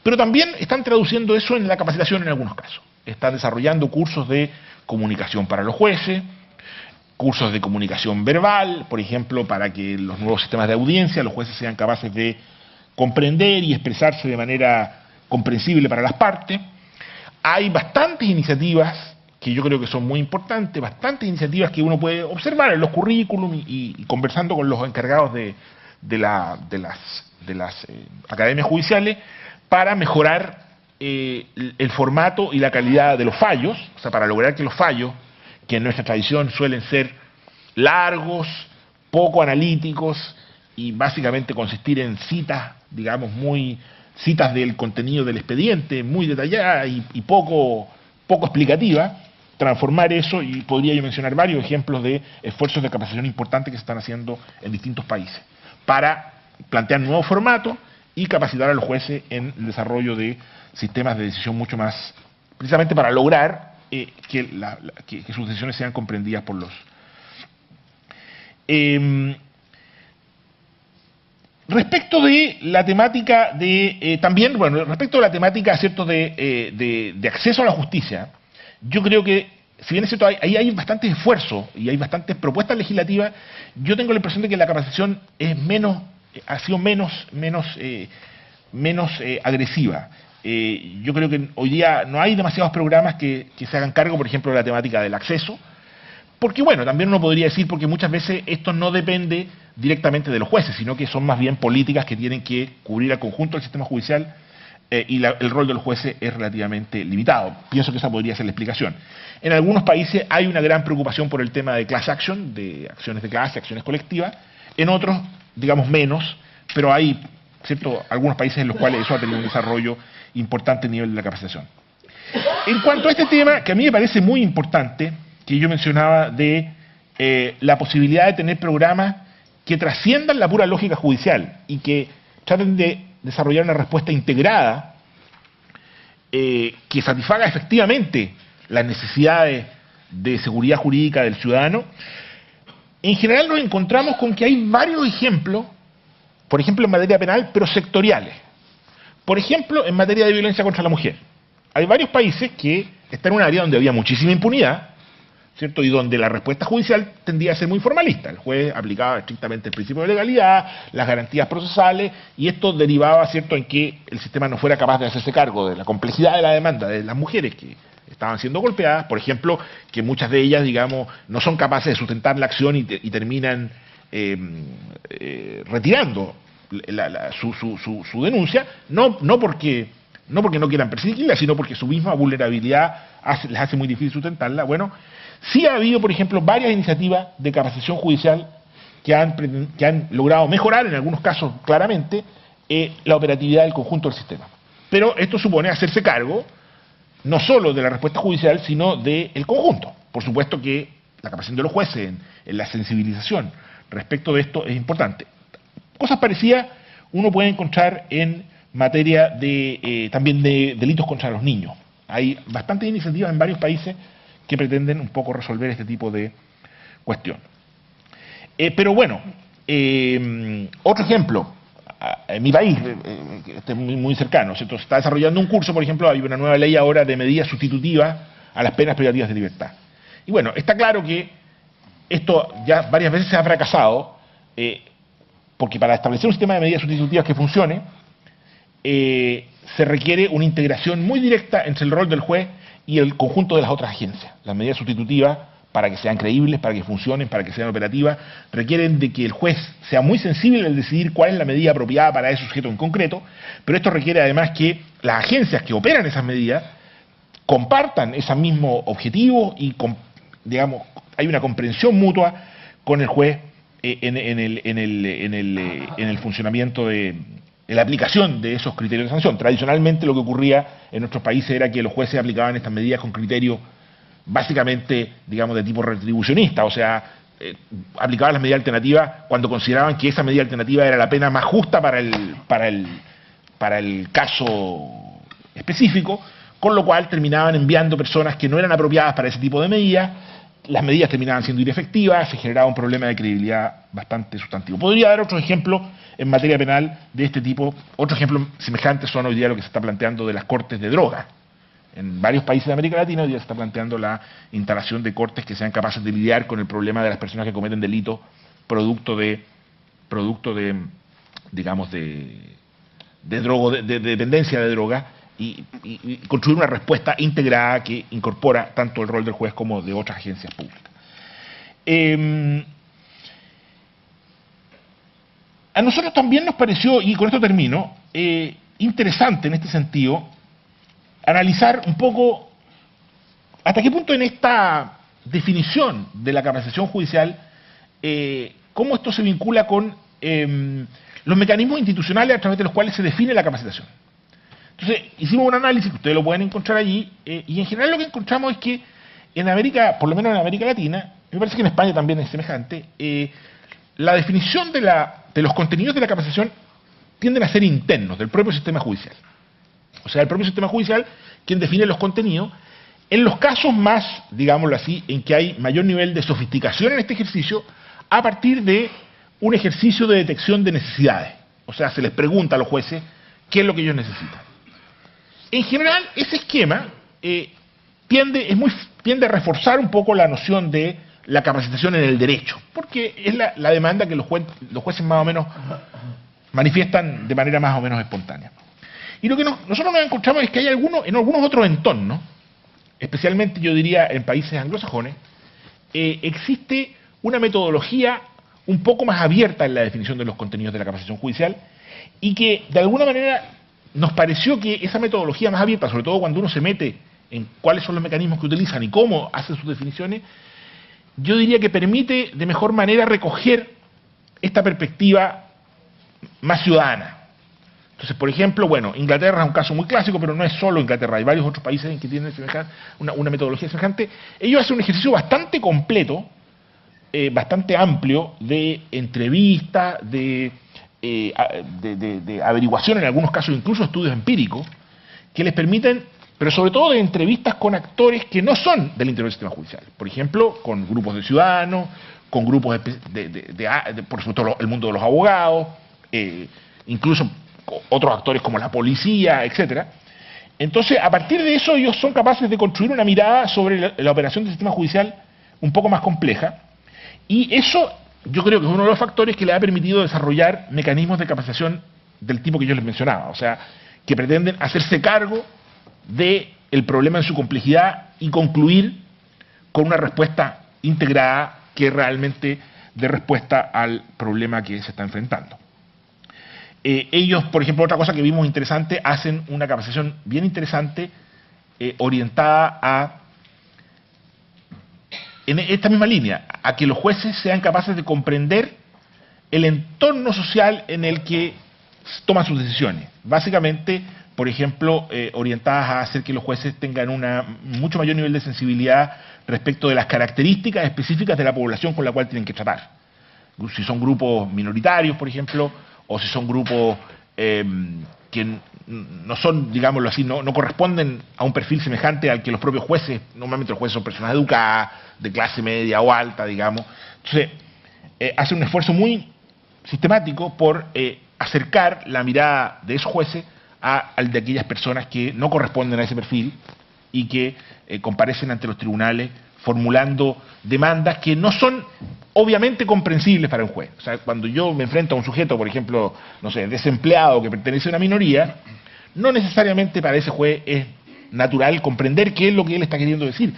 pero también están traduciendo eso en la capacitación en algunos casos. Están desarrollando cursos de comunicación para los jueces, cursos de comunicación verbal, por ejemplo, para que los nuevos sistemas de audiencia, los jueces sean capaces de comprender y expresarse de manera comprensible para las partes. Hay bastantes iniciativas que yo creo que son muy importantes, bastantes iniciativas que uno puede observar en los currículum y conversando con los encargados de las academias judiciales para mejorar el formato y la calidad de los fallos, o sea, para lograr que los fallos, que en nuestra tradición suelen ser largos, poco analíticos y básicamente consistir en citas, digamos, citas del contenido del expediente, muy detalladas y poco explicativas, transformar eso, y podría yo mencionar varios ejemplos de esfuerzos de capacitación importantes que se están haciendo en distintos países, para plantear nuevos formatos y capacitar a los jueces en el desarrollo de sistemas de decisión mucho más, precisamente para lograr que sus decisiones sean comprendidas por los... respecto de la temática de... también, bueno, respecto de la temática, ¿cierto?, de acceso a la justicia, yo creo que, si bien es cierto, ahí hay bastante esfuerzo y hay bastantes propuestas legislativas, yo tengo la impresión de que la capacitación es ha sido menos agresiva. Yo creo que hoy día no hay demasiados programas que se hagan cargo, por ejemplo, de la temática del acceso, porque, bueno, también uno podría decir, porque muchas veces esto no depende directamente de los jueces, sino que son más bien políticas que tienen que cubrir al conjunto del sistema judicial, y el rol de los jueces es relativamente limitado. Pienso que esa podría ser la explicación. En algunos países hay una gran preocupación por el tema de class action, de acciones de clase, acciones colectivas, en otros, digamos, menos, pero hay, ¿cierto?, algunos países en los cuales eso ha tenido un desarrollo importante a nivel de la capacitación. En cuanto a este tema, que a mí me parece muy importante, que yo mencionaba de la posibilidad de tener programas que trasciendan la pura lógica judicial y que traten de desarrollar una respuesta integrada que satisfaga efectivamente las necesidades de seguridad jurídica del ciudadano. En general nos encontramos con que hay varios ejemplos, por ejemplo en materia penal, pero sectoriales. Por ejemplo, en materia de violencia contra la mujer. Hay varios países que están en un área donde había muchísima impunidad, ¿cierto?, y donde la respuesta judicial tendía a ser muy formalista. El juez aplicaba estrictamente el principio de legalidad, las garantías procesales, y esto derivaba, ¿cierto?, en que el sistema no fuera capaz de hacerse cargo de la complejidad de la demanda de las mujeres que estaban siendo golpeadas, por ejemplo, que muchas de ellas, digamos, no son capaces de sustentar la acción y terminan retirando su denuncia, no porque no quieran perseguirla, sino porque su misma vulnerabilidad les hace muy difícil sustentarla. Bueno, sí ha habido, por ejemplo, varias iniciativas de capacitación judicial que han logrado mejorar, en algunos casos claramente, la operatividad del conjunto del sistema. Pero esto supone hacerse cargo no solo de la respuesta judicial, sino del conjunto. Por supuesto que la capacitación de los jueces en la sensibilización respecto de esto es importante. Cosas parecidas uno puede encontrar en materia también de delitos contra los niños. Hay bastantes iniciativas en varios países que pretenden un poco resolver este tipo de cuestión. Pero bueno, otro ejemplo, en mi país, este muy cercano, se está desarrollando un curso, por ejemplo, hay una nueva ley ahora de medidas sustitutivas a las penas privativas de libertad. Y bueno, está claro que esto ya varias veces se ha fracasado, porque para establecer un sistema de medidas sustitutivas que funcione, se requiere una integración muy directa entre el rol del juez y el conjunto de las otras agencias. Las medidas sustitutivas, para que sean creíbles, para que funcionen, para que sean operativas, requieren de que el juez sea muy sensible al decidir cuál es la medida apropiada para ese sujeto en concreto, pero esto requiere además que las agencias que operan esas medidas compartan ese mismo objetivo y, digamos, hay una comprensión mutua con el juez en el funcionamiento en la aplicación de esos criterios de sanción. Tradicionalmente lo que ocurría en nuestros países era que los jueces aplicaban estas medidas con criterios básicamente, digamos, de tipo retribucionista, o sea, aplicaban las medidas alternativas cuando consideraban que esa medida alternativa era la pena más justa para el caso específico, con lo cual terminaban enviando personas que no eran apropiadas para ese tipo de medidas, las medidas terminaban siendo inefectivas, se generaba un problema de credibilidad bastante sustantivo. Podría dar otros ejemplos en materia penal de este tipo. Otros ejemplos semejantes son hoy día lo que se está planteando de las cortes de drogas. En varios países de América Latina hoy día se está planteando la instalación de cortes que sean capaces de lidiar con el problema de las personas que cometen delitos producto de digamos, de dependencia de droga, y construir una respuesta integrada que incorpora tanto el rol del juez como de otras agencias públicas. A nosotros también nos pareció, y con esto termino, interesante en este sentido, analizar un poco hasta qué punto en esta definición de la capacitación judicial, cómo esto se vincula con los mecanismos institucionales a través de los cuales se define la capacitación. Entonces, hicimos un análisis que ustedes lo pueden encontrar allí, y en general lo que encontramos es que en América, por lo menos en América Latina, me parece que en España también es semejante, la definición de los contenidos de la capacitación tienden a ser internos del propio sistema judicial. O sea, el propio sistema judicial, quien define los contenidos, En los casos más, digámoslo así, en que hay mayor nivel de sofisticación en este ejercicio, a partir de un ejercicio de detección de necesidades. O sea, se les pregunta a los jueces qué es lo que ellos necesitan. En general, ese esquema tiende a reforzar un poco la noción de la capacitación en el derecho, porque es la demanda que los jueces más o menos manifiestan de manera más o menos espontánea. Y lo que nosotros nos encontramos es que hay en algunos otros entornos, especialmente yo diría en países anglosajones, existe una metodología un poco más abierta en la definición de los contenidos de la capacitación judicial y que de alguna manera nos pareció que esa metodología más abierta, sobre todo cuando uno se mete en cuáles son los mecanismos que utilizan y cómo hacen sus definiciones, yo diría que permite de mejor manera recoger esta perspectiva más ciudadana. Entonces, por ejemplo, bueno, Inglaterra es un caso muy clásico, pero no es solo Inglaterra, hay varios otros países en que tienen una metodología semejante. Ellos hacen un ejercicio bastante completo, bastante amplio de entrevistas, de averiguación, en algunos casos incluso estudios empíricos, que les permiten, pero sobre todo de entrevistas con actores que no son del interior del sistema judicial. Por ejemplo, con grupos de ciudadanos, con grupos por supuesto, el mundo de los abogados, incluso otros actores como la policía, etcétera. Entonces, a partir de eso, ellos son capaces de construir una mirada sobre la operación del sistema judicial un poco más compleja, y eso yo creo que es uno de los factores que le ha permitido desarrollar mecanismos de capacitación del tipo que yo les mencionaba, o sea, que pretenden hacerse cargo del problema en su complejidad y concluir con una respuesta integrada que realmente dé respuesta al problema que se está enfrentando. Ellos, por ejemplo, otra cosa que vimos interesante, hacen una capacitación bien interesante orientada en esta misma línea, a que los jueces sean capaces de comprender el entorno social en el que toman sus decisiones. Básicamente, por ejemplo, orientadas a hacer que los jueces tengan mucho mayor nivel de sensibilidad respecto de las características específicas de la población con la cual tienen que tratar. Si son grupos minoritarios, por ejemplo, o si son grupos que no son, digámoslo así, no corresponden a un perfil semejante al que los propios jueces, normalmente los jueces son personas educadas, de clase media o alta, digamos. Entonces, hace un esfuerzo muy sistemático por acercar la mirada de esos jueces al de aquellas personas que no corresponden a ese perfil y que comparecen ante los tribunales formulando demandas que no son obviamente comprensibles para un juez. O sea, cuando yo me enfrento a un sujeto, por ejemplo, no sé, desempleado que pertenece a una minoría, no necesariamente para ese juez es natural comprender qué es lo que él está queriendo decir,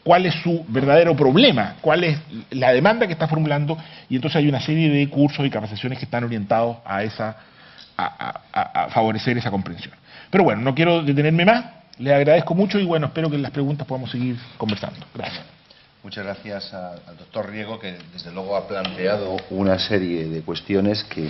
cuál es su verdadero problema, cuál es la demanda que está formulando, y entonces hay una serie de cursos y capacitaciones que están orientados a favorecer esa comprensión. Pero bueno, no quiero detenerme más, les agradezco mucho y bueno, espero que en las preguntas podamos seguir conversando. Gracias. Muchas gracias al doctor Riego, que desde luego ha planteado una serie de cuestiones que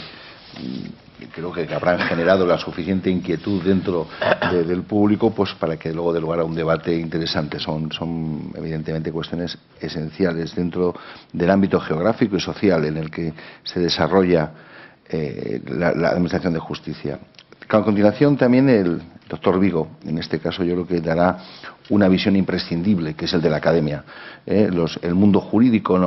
creo que habrán generado la suficiente inquietud dentro del público, pues para que luego dé lugar a un debate interesante. Son evidentemente cuestiones esenciales dentro del ámbito geográfico y social en el que se desarrolla la administración de justicia. A continuación también el doctor Vigo, en este caso yo creo que dará una visión imprescindible, que es el de la academia. El mundo jurídico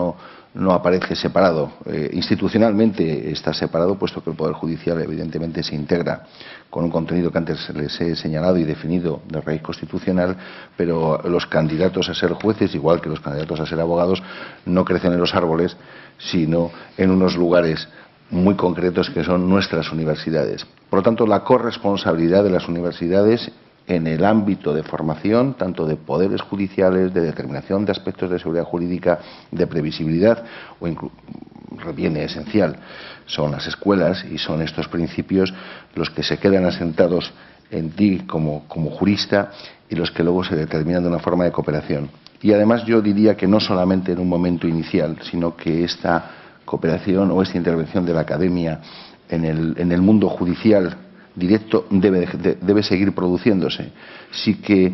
no aparece separado, institucionalmente está separado, puesto que el Poder Judicial evidentemente se integra con un contenido que antes les he señalado y definido de raíz constitucional, pero los candidatos a ser jueces, igual que los candidatos a ser abogados, no crecen en los árboles, sino en unos lugares muy concretos que son nuestras universidades. Por lo tanto, la corresponsabilidad de las universidades en el ámbito de formación, tanto de poderes judiciales, de determinación de aspectos de seguridad jurídica, de previsibilidad, viene esencial. Son las escuelas y son estos principios los que se quedan asentados en ti como jurista y los que luego se determinan de una forma de cooperación. Y además yo diría que no solamente en un momento inicial, sino que esta cooperación o esta intervención de la academia en el mundo judicial directo debe seguir produciéndose. Sí que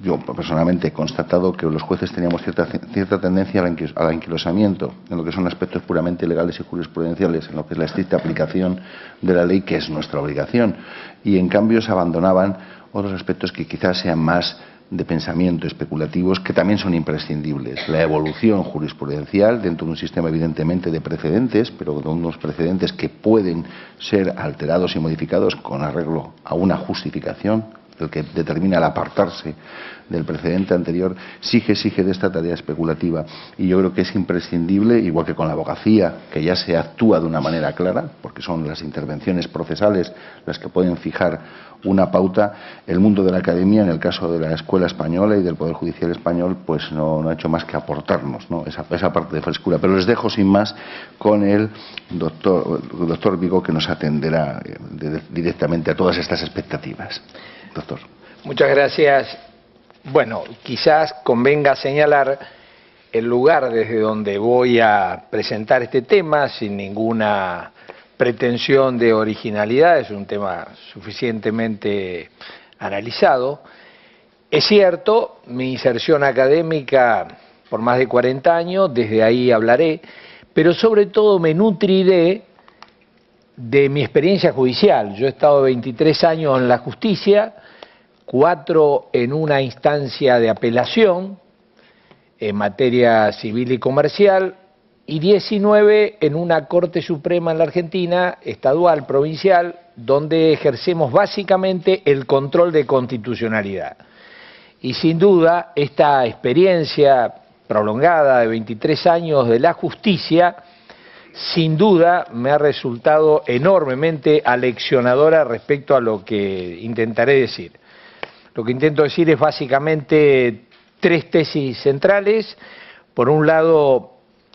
yo personalmente he constatado que los jueces teníamos cierta tendencia al anquilosamiento en lo que son aspectos puramente legales y jurisprudenciales, en lo que es la estricta aplicación de la ley, que es nuestra obligación, y en cambio se abandonaban otros aspectos que quizás sean más de pensamiento especulativos que también son imprescindibles. La evolución jurisprudencial dentro de un sistema evidentemente de precedentes, pero de unos precedentes que pueden ser alterados y modificados con arreglo a una justificación, el que determina el apartarse del precedente anterior, sí que exige de esta tarea especulativa. Y yo creo que es imprescindible, igual que con la abogacía, que ya se actúa de una manera clara, porque son las intervenciones procesales las que pueden fijar una pauta. El mundo de la academia, en el caso de la Escuela Española y del Poder Judicial Español, pues no ha hecho más que aportarnos, ¿no?, esa parte de frescura. Pero les dejo sin más con el doctor Vigo, que nos atenderá directamente a todas estas expectativas. Doctor. Muchas gracias. Bueno, quizás convenga señalar el lugar desde donde voy a presentar este tema sin ninguna pretensión de originalidad. Es un tema suficientemente analizado. Es cierto, mi inserción académica por más de 40 años, desde ahí hablaré, pero sobre todo me nutriré de mi experiencia judicial. Yo he estado 23 años en la justicia, 4 en una instancia de apelación en materia civil y comercial y 19 en una Corte Suprema en la Argentina, estadual, provincial, donde ejercemos básicamente el control de constitucionalidad. Y sin duda esta experiencia prolongada de 23 años de la justicia, sin duda me ha resultado enormemente aleccionadora respecto a lo que intentaré decir. Lo que intento decir es básicamente 3 tesis centrales. Por un lado,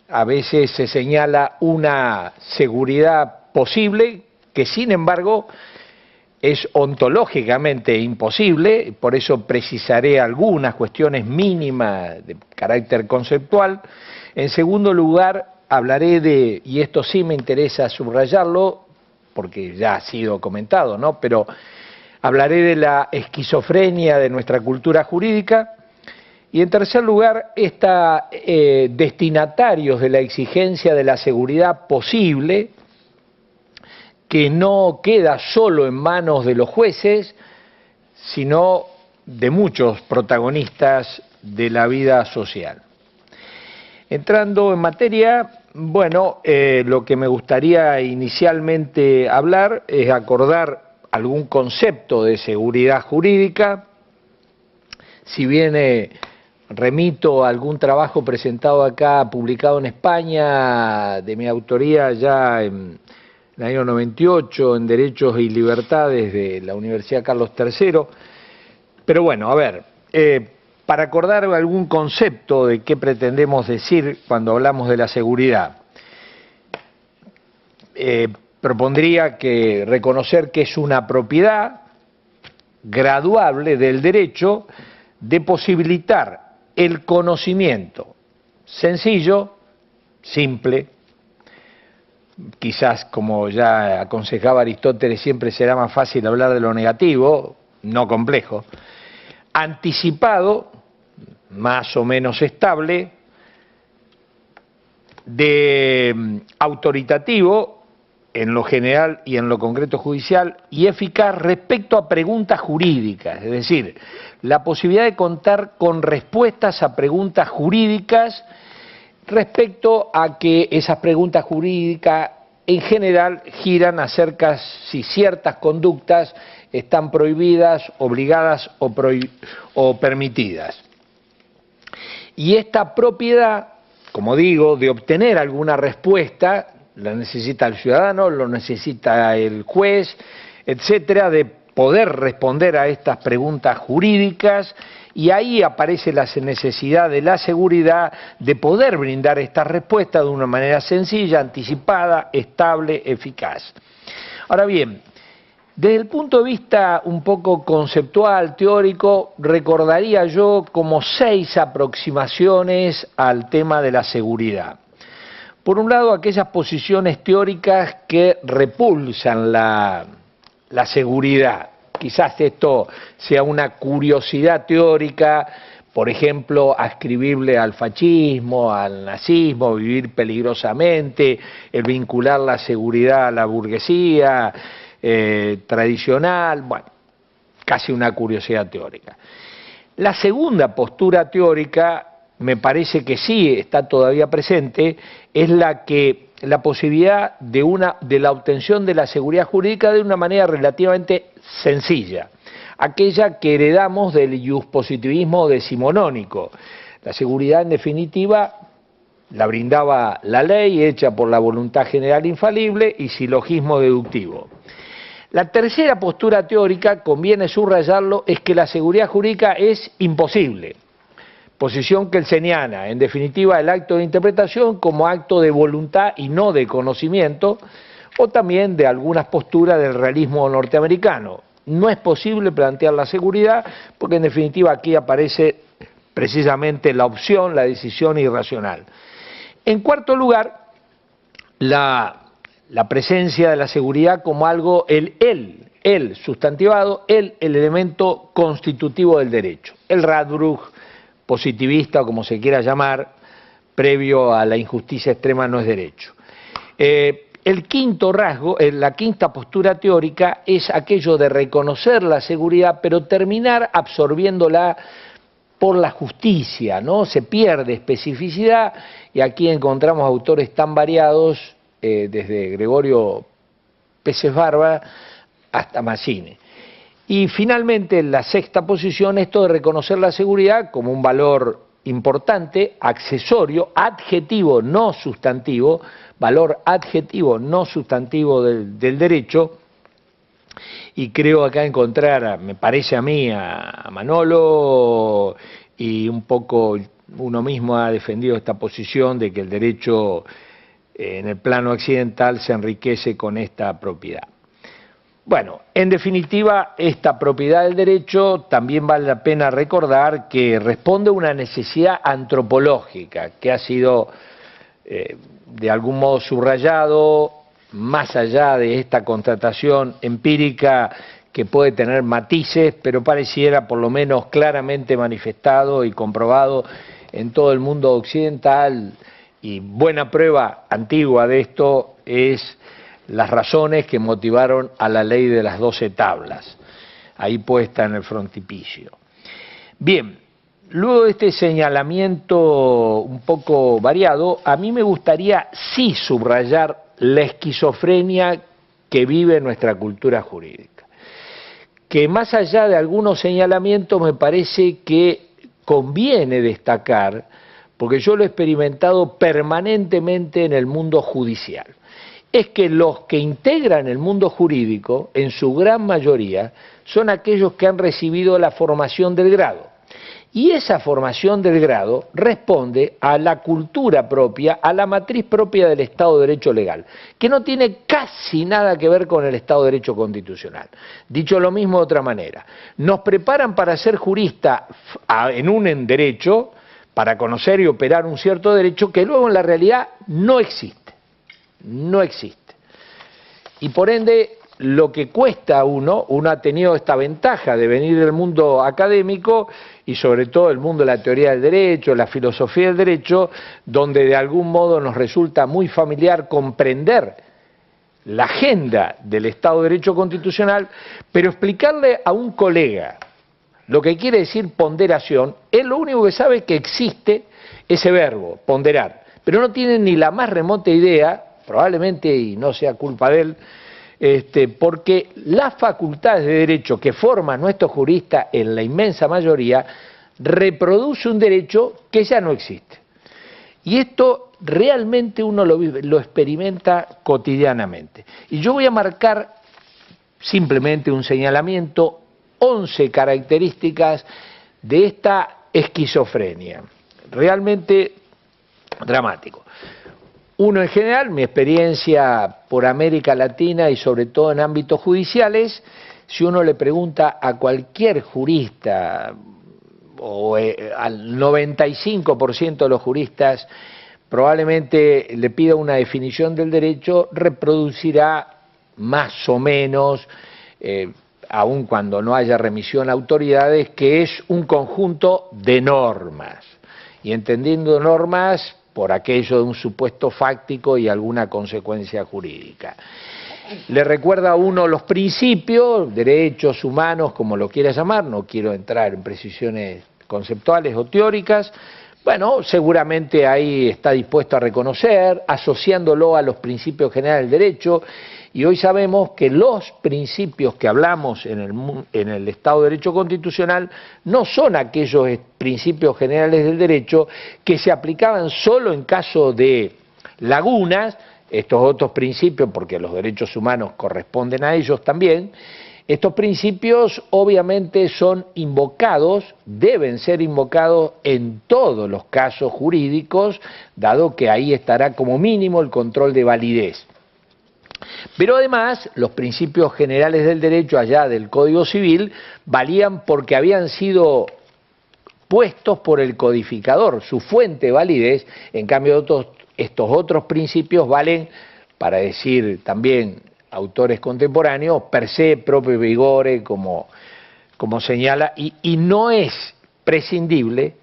a veces se señala una seguridad posible, que sin embargo es ontológicamente imposible, por eso precisaré algunas cuestiones mínimas de carácter conceptual. En segundo lugar, hablaré de, y esto sí me interesa subrayarlo, porque ya ha sido comentado, ¿no?, pero hablaré de la esquizofrenia de nuestra cultura jurídica. Y en tercer lugar, destinatarios de la exigencia de la seguridad posible, que no queda solo en manos de los jueces, sino de muchos protagonistas de la vida social. Entrando en materia, bueno, lo que me gustaría inicialmente hablar es acordar algún concepto de seguridad jurídica. Si bien remito a algún trabajo presentado acá, publicado en España, de mi autoría ya en el año 98, en Derechos y Libertades de la Universidad Carlos III. Pero bueno, a ver, para acordar algún concepto de qué pretendemos decir cuando hablamos de la seguridad, propondría que reconocer que es una propiedad graduable del derecho de posibilitar el conocimiento sencillo, simple, quizás como ya aconsejaba Aristóteles, siempre será más fácil hablar de lo negativo, no complejo, anticipado, más o menos estable, de autoritativo, en lo general y en lo concreto judicial, y eficaz respecto a preguntas jurídicas, es decir, la posibilidad de contar con respuestas a preguntas jurídicas respecto a que esas preguntas jurídicas en general giran acerca si ciertas conductas están prohibidas, obligadas o permitidas. Y esta propiedad, como digo, de obtener alguna respuesta, la necesita el ciudadano, lo necesita el juez, etcétera, de poder responder a estas preguntas jurídicas, y ahí aparece la necesidad de la seguridad de poder brindar estas respuestas de una manera sencilla, anticipada, estable, eficaz. Ahora bien, desde el punto de vista un poco conceptual, teórico, recordaría yo como 6 aproximaciones al tema de la seguridad. Por un lado, aquellas posiciones teóricas que repulsan la seguridad. Quizás esto sea una curiosidad teórica, por ejemplo, ascribible al fascismo, al nazismo, vivir peligrosamente, el vincular la seguridad a la burguesía tradicional, bueno, casi una curiosidad teórica. La segunda postura teórica, me parece que sí está todavía presente, es la posibilidad de la obtención de la seguridad jurídica de una manera relativamente sencilla, aquella que heredamos del iuspositivismo decimonónico. La seguridad, en definitiva, la brindaba la ley hecha por la voluntad general infalible y silogismo deductivo. La tercera postura teórica, conviene subrayarlo, es que la seguridad jurídica es imposible, posición que él señala, en definitiva, el acto de interpretación como acto de voluntad y no de conocimiento, o también de algunas posturas del realismo norteamericano. No es posible plantear la seguridad porque, en definitiva, aquí aparece precisamente la opción, la decisión irracional. En cuarto lugar, la presencia de la seguridad como algo, el sustantivado, el elemento constitutivo del derecho. El Radbruch positivista, o como se quiera llamar, previo a la injusticia extrema, no es derecho. El quinto rasgo, la quinta postura teórica, es aquello de reconocer la seguridad, pero terminar absorbiéndola por la justicia, ¿no? Se pierde especificidad y aquí encontramos autores tan variados, desde Gregorio Peces Barba hasta Mazzini. Y finalmente, la sexta posición, esto de reconocer la seguridad como un valor importante, accesorio, adjetivo, no sustantivo, valor adjetivo, no sustantivo del derecho. Y creo acá encontrar, me parece a mí, a Manolo, y un poco uno mismo ha defendido esta posición de que el derecho en el plano occidental se enriquece con esta propiedad. Bueno, en definitiva, esta propiedad del derecho también vale la pena recordar que responde a una necesidad antropológica que ha sido de algún modo subrayado, más allá de esta constatación empírica que puede tener matices, pero pareciera por lo menos claramente manifestado y comprobado en todo el mundo occidental, y buena prueba antigua de esto es las razones que motivaron a la ley de las 12 tablas, ahí puesta en el frontispicio. Bien, luego de este señalamiento un poco variado, a mí me gustaría sí subrayar la esquizofrenia que vive nuestra cultura jurídica, que más allá de algunos señalamientos me parece que conviene destacar, porque yo lo he experimentado permanentemente en el mundo judicial, es que los que integran el mundo jurídico, en su gran mayoría, son aquellos que han recibido la formación del grado. Y esa formación del grado responde a la cultura propia, a la matriz propia del Estado de Derecho legal, que no tiene casi nada que ver con el Estado de Derecho constitucional. Dicho lo mismo de otra manera, nos preparan para ser jurista en derecho, para conocer y operar un cierto derecho que luego en la realidad no existe. No existe. Y por ende, lo que cuesta a uno ha tenido esta ventaja de venir del mundo académico y sobre todo el mundo de la teoría del derecho, la filosofía del derecho, donde de algún modo nos resulta muy familiar comprender la agenda del Estado de Derecho constitucional, pero explicarle a un colega lo que quiere decir ponderación, él lo único que sabe es que existe ese verbo, ponderar, pero no tiene ni la más remota idea, probablemente y no sea culpa de él, porque las facultades de derecho que forman nuestros juristas en la inmensa mayoría reproduce un derecho que ya no existe. Y esto realmente uno lo experimenta cotidianamente. Y yo voy a marcar simplemente un señalamiento, 11 características de esta esquizofrenia, realmente dramático. Uno, en general, mi experiencia por América Latina y sobre todo en ámbitos judiciales, si uno le pregunta a cualquier jurista, o al 95% de los juristas, probablemente le pida una definición del derecho, reproducirá más o menos, aun cuando no haya remisión a autoridades, que es un conjunto de normas. Y entendiendo normas por aquello de un supuesto fáctico y alguna consecuencia jurídica. Le recuerda a uno los principios, derechos humanos, como lo quiera llamar, no quiero entrar en precisiones conceptuales o teóricas, bueno, seguramente ahí está dispuesto a reconocer, asociándolo a los principios generales del derecho, y hoy sabemos que los principios que hablamos en el Estado de Derecho Constitucional no son aquellos principios generales del derecho que se aplicaban solo en caso de lagunas, estos otros principios, porque los derechos humanos corresponden a ellos también. Estos principios obviamente son invocados, deben ser invocados en todos los casos jurídicos, dado que ahí estará como mínimo el control de validez. Pero además, los principios generales del derecho allá del Código Civil valían porque habían sido puestos por el codificador, su fuente de validez. En cambio estos otros principios valen, para decir también autores contemporáneos, per se, proprio vigore, como señala, y no es prescindible,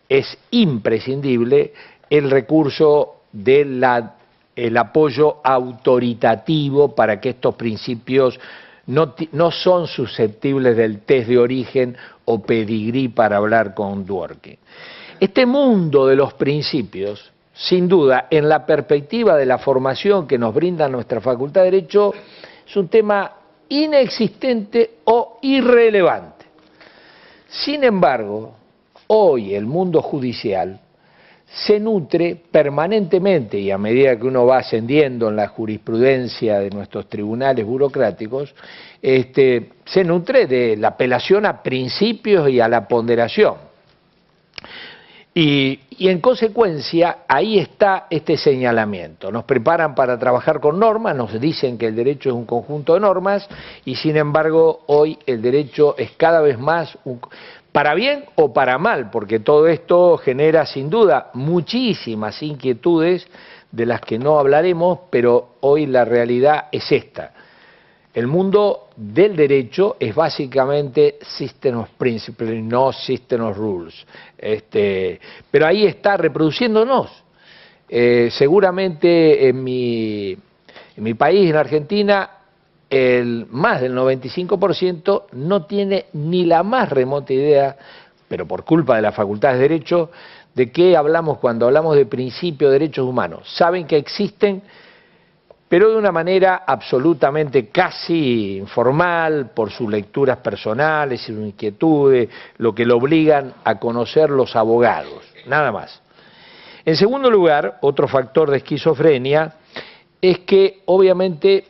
es imprescindible el recurso del apoyo autoritativo para que estos principios no son susceptibles del test de origen o pedigrí, para hablar con Dworkin. Este mundo de los principios, sin duda, en la perspectiva de la formación que nos brinda nuestra Facultad de Derecho, es un tema inexistente o irrelevante. Sin embargo, hoy el mundo judicial se nutre permanentemente, y a medida que uno va ascendiendo en la jurisprudencia de nuestros tribunales burocráticos, se nutre de la apelación a principios y a la ponderación. Y en consecuencia, ahí está este señalamiento. Nos preparan para trabajar con normas, nos dicen que el derecho es un conjunto de normas, y sin embargo hoy el derecho es cada vez más, para bien o para mal, porque todo esto genera sin duda muchísimas inquietudes de las que no hablaremos, pero hoy la realidad es esta. El mundo del derecho es básicamente system of principles y no system of rules. Pero ahí está reproduciéndonos. Seguramente en mi país, en Argentina, más del 95% no tiene ni la más remota idea, pero por culpa de la Facultad de Derecho, de qué hablamos cuando hablamos de principios de derechos humanos. Saben que existen, pero de una manera absolutamente casi informal, por sus lecturas personales, sus inquietudes, lo que lo obligan a conocer los abogados, nada más. En segundo lugar, otro factor de esquizofrenia es que obviamente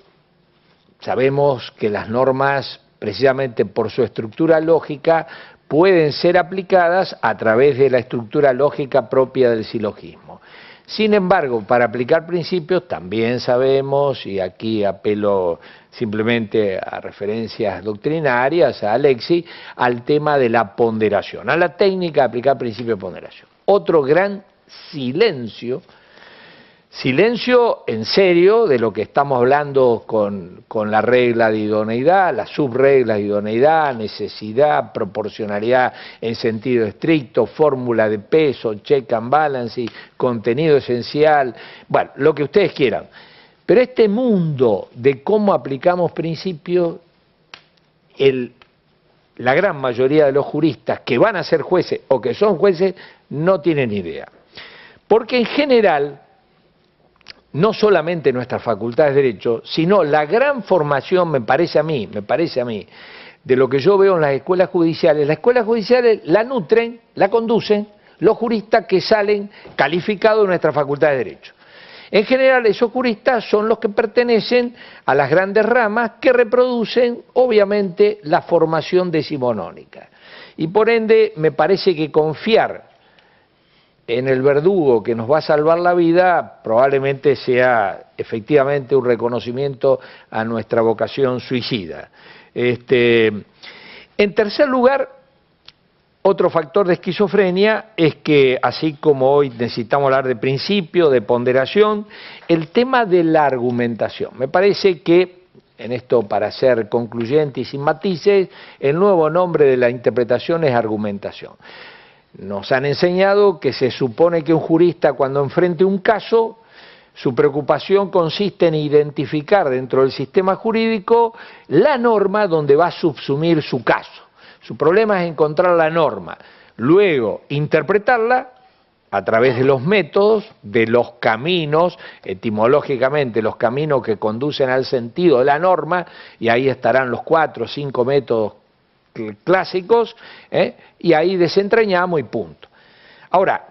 sabemos que las normas, precisamente por su estructura lógica, pueden ser aplicadas a través de la estructura lógica propia del silogismo. Sin embargo, para aplicar principios también sabemos, y aquí apelo simplemente a referencias doctrinarias, a Alexis, al tema de la ponderación, a la técnica de aplicar principios de ponderación. Otro gran silencio en serio de lo que estamos hablando con la regla de idoneidad, las subreglas de idoneidad, necesidad, proporcionalidad en sentido estricto, fórmula de peso, check and balance, contenido esencial, bueno, lo que ustedes quieran. Pero este mundo de cómo aplicamos principios, la gran mayoría de los juristas que van a ser jueces o que son jueces no tienen idea. Porque en general, no solamente nuestras facultades de Derecho, sino la gran formación, me parece a mí, de lo que yo veo en las escuelas judiciales la nutren, la conducen los juristas que salen calificados de nuestra Facultad de Derecho. En general, esos juristas son los que pertenecen a las grandes ramas que reproducen, obviamente, la formación decimonónica. Y por ende, me parece que confiar en el verdugo que nos va a salvar la vida probablemente sea efectivamente un reconocimiento a nuestra vocación suicida. En tercer lugar, otro factor de esquizofrenia es que, así como hoy necesitamos hablar de principio, de ponderación, el tema de la argumentación. Me parece que, en esto para ser concluyente y sin matices, el nuevo nombre de la interpretación es argumentación. Nos han enseñado que se supone que un jurista, cuando enfrente un caso, su preocupación consiste en identificar dentro del sistema jurídico la norma donde va a subsumir su caso. Su problema es encontrar la norma. luego interpretarla a través de los métodos, de los caminos, etimológicamente los caminos que conducen al sentido de la norma, y ahí estarán los 4 o 5 métodos clásicos, y ahí desentrañamos y punto. Ahora,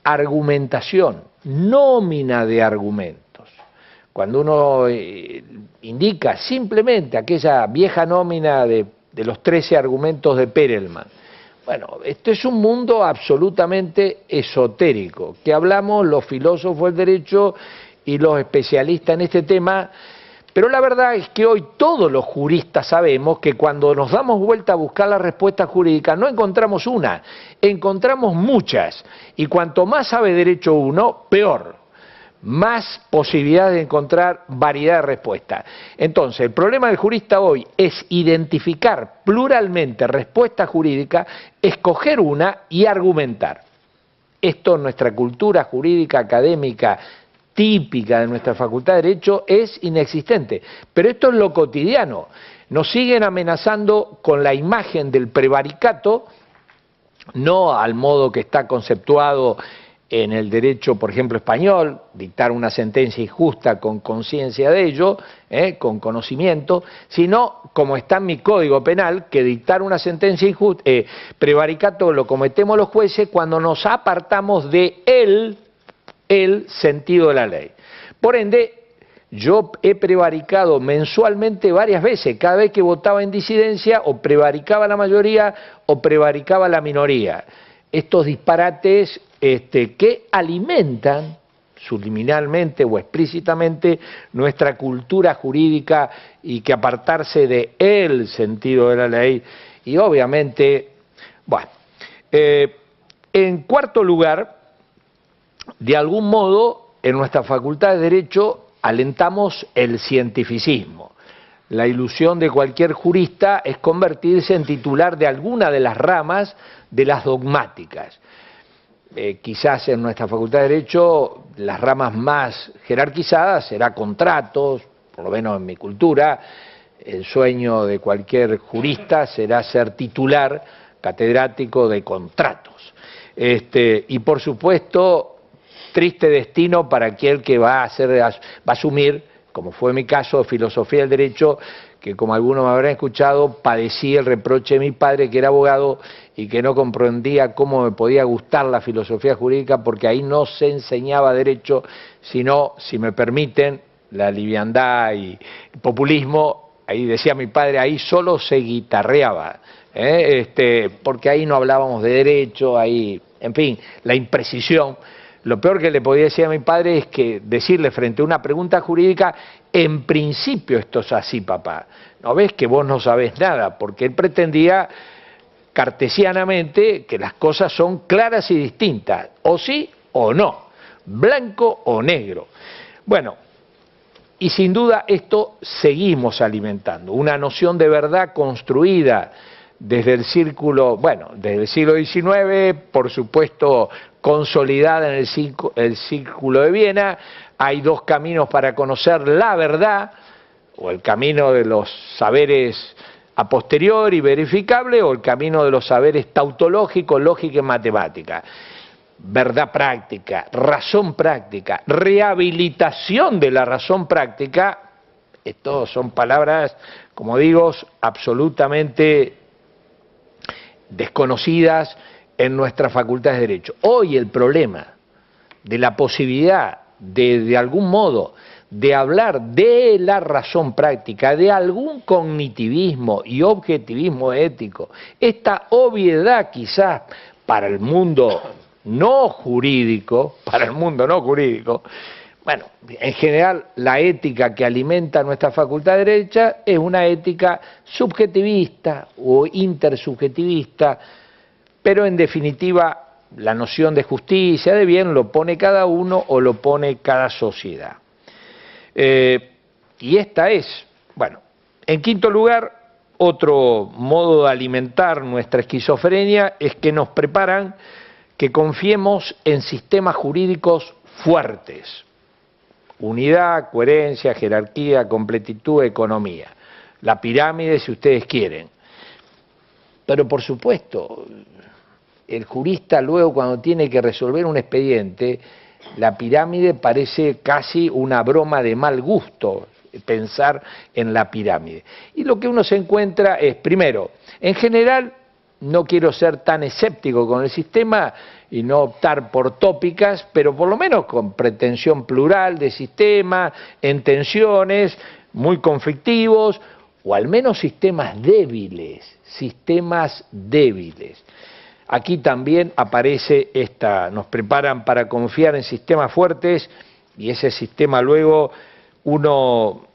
argumentación, nómina de argumentos. Cuando uno indica simplemente aquella vieja nómina de los 13 argumentos de Perelman, bueno, esto es un mundo absolutamente esotérico, que hablamos los filósofos del derecho y los especialistas en este tema, pero la verdad es que hoy todos los juristas sabemos que cuando nos damos vuelta a buscar la respuesta jurídica no encontramos una, encontramos muchas, y cuanto más sabe derecho uno, peor. Más posibilidades de encontrar variedad de respuestas. Entonces, el problema del jurista hoy es identificar pluralmente respuestas jurídicas, escoger una y argumentar. Esto en nuestra cultura jurídica académica típica de nuestra Facultad de Derecho es inexistente, pero esto es lo cotidiano. Nos siguen amenazando con la imagen del prevaricato, no al modo que está conceptuado en el derecho, por ejemplo, español, dictar una sentencia injusta con conciencia de ello, con conocimiento, sino como está en mi Código Penal, que dictar una sentencia injusta, prevaricato lo cometemos los jueces cuando nos apartamos de el sentido de la ley. Por ende, yo he prevaricado mensualmente varias veces, cada vez que votaba en disidencia, o prevaricaba la mayoría o prevaricaba la minoría. Estos disparates que alimentan subliminalmente o explícitamente nuestra cultura jurídica, y que apartarse de el sentido de la ley, y obviamente, bueno, en cuarto lugar, de algún modo, en nuestra Facultad de Derecho alentamos el cientificismo. La ilusión de cualquier jurista es convertirse en titular de alguna de las ramas de las dogmáticas. Quizás en nuestra Facultad de Derecho las ramas más jerarquizadas será contratos, por lo menos en mi cultura. El sueño de cualquier jurista será ser titular catedrático de contratos. Y por supuesto, triste destino para aquel que va a asumir, como fue mi caso, filosofía del derecho, que como algunos me habrán escuchado, padecí el reproche de mi padre, que era abogado y que no comprendía cómo me podía gustar la filosofía jurídica, porque ahí no se enseñaba derecho, sino, si me permiten, la liviandad y el populismo. Ahí decía mi padre, ahí solo se guitarreaba, porque ahí no hablábamos de derecho, ahí, en fin, la imprecisión. Lo peor que le podía decir a mi padre es que decirle frente a una pregunta jurídica, en principio esto es así, papá. ¿No ves que vos no sabés nada? Porque él pretendía cartesianamente que las cosas son claras y distintas, o sí o no, blanco o negro. Bueno, y sin duda esto seguimos alimentando, una noción de verdad construida desde el círculo, bueno, desde el siglo XIX, por supuesto consolidada en el Círculo de Viena. Hay dos caminos para conocer la verdad, o el camino de los saberes a posteriori verificable, o el camino de los saberes tautológicos, lógica y matemática. Verdad práctica, razón práctica, rehabilitación de la razón práctica, estos son palabras, como digo, absolutamente desconocidas en nuestra Facultad de Derecho. Hoy el problema de la posibilidad de algún modo, de hablar de la razón práctica, de algún cognitivismo y objetivismo ético, esta obviedad quizás para el mundo no jurídico, bueno, en general la ética que alimenta nuestra Facultad de Derecho es una ética subjetivista o intersubjetivista, pero en definitiva la noción de justicia, de bien, lo pone cada uno o lo pone cada sociedad. Y esta es, bueno, en quinto lugar, otro modo de alimentar nuestra esquizofrenia es que nos preparan que confiemos en sistemas jurídicos fuertes. Unidad, coherencia, jerarquía, completitud, economía. La pirámide, si ustedes quieren. Pero por supuesto, el jurista luego cuando tiene que resolver un expediente, la pirámide parece casi una broma de mal gusto pensar en la pirámide. Y lo que uno se encuentra es, primero, en general, no quiero ser tan escéptico con el sistema y no optar por tópicas, pero por lo menos con pretensión plural de sistema, en tensiones, muy conflictivos, o al menos sistemas débiles, Aquí también aparece nos preparan para confiar en sistemas fuertes y ese sistema luego uno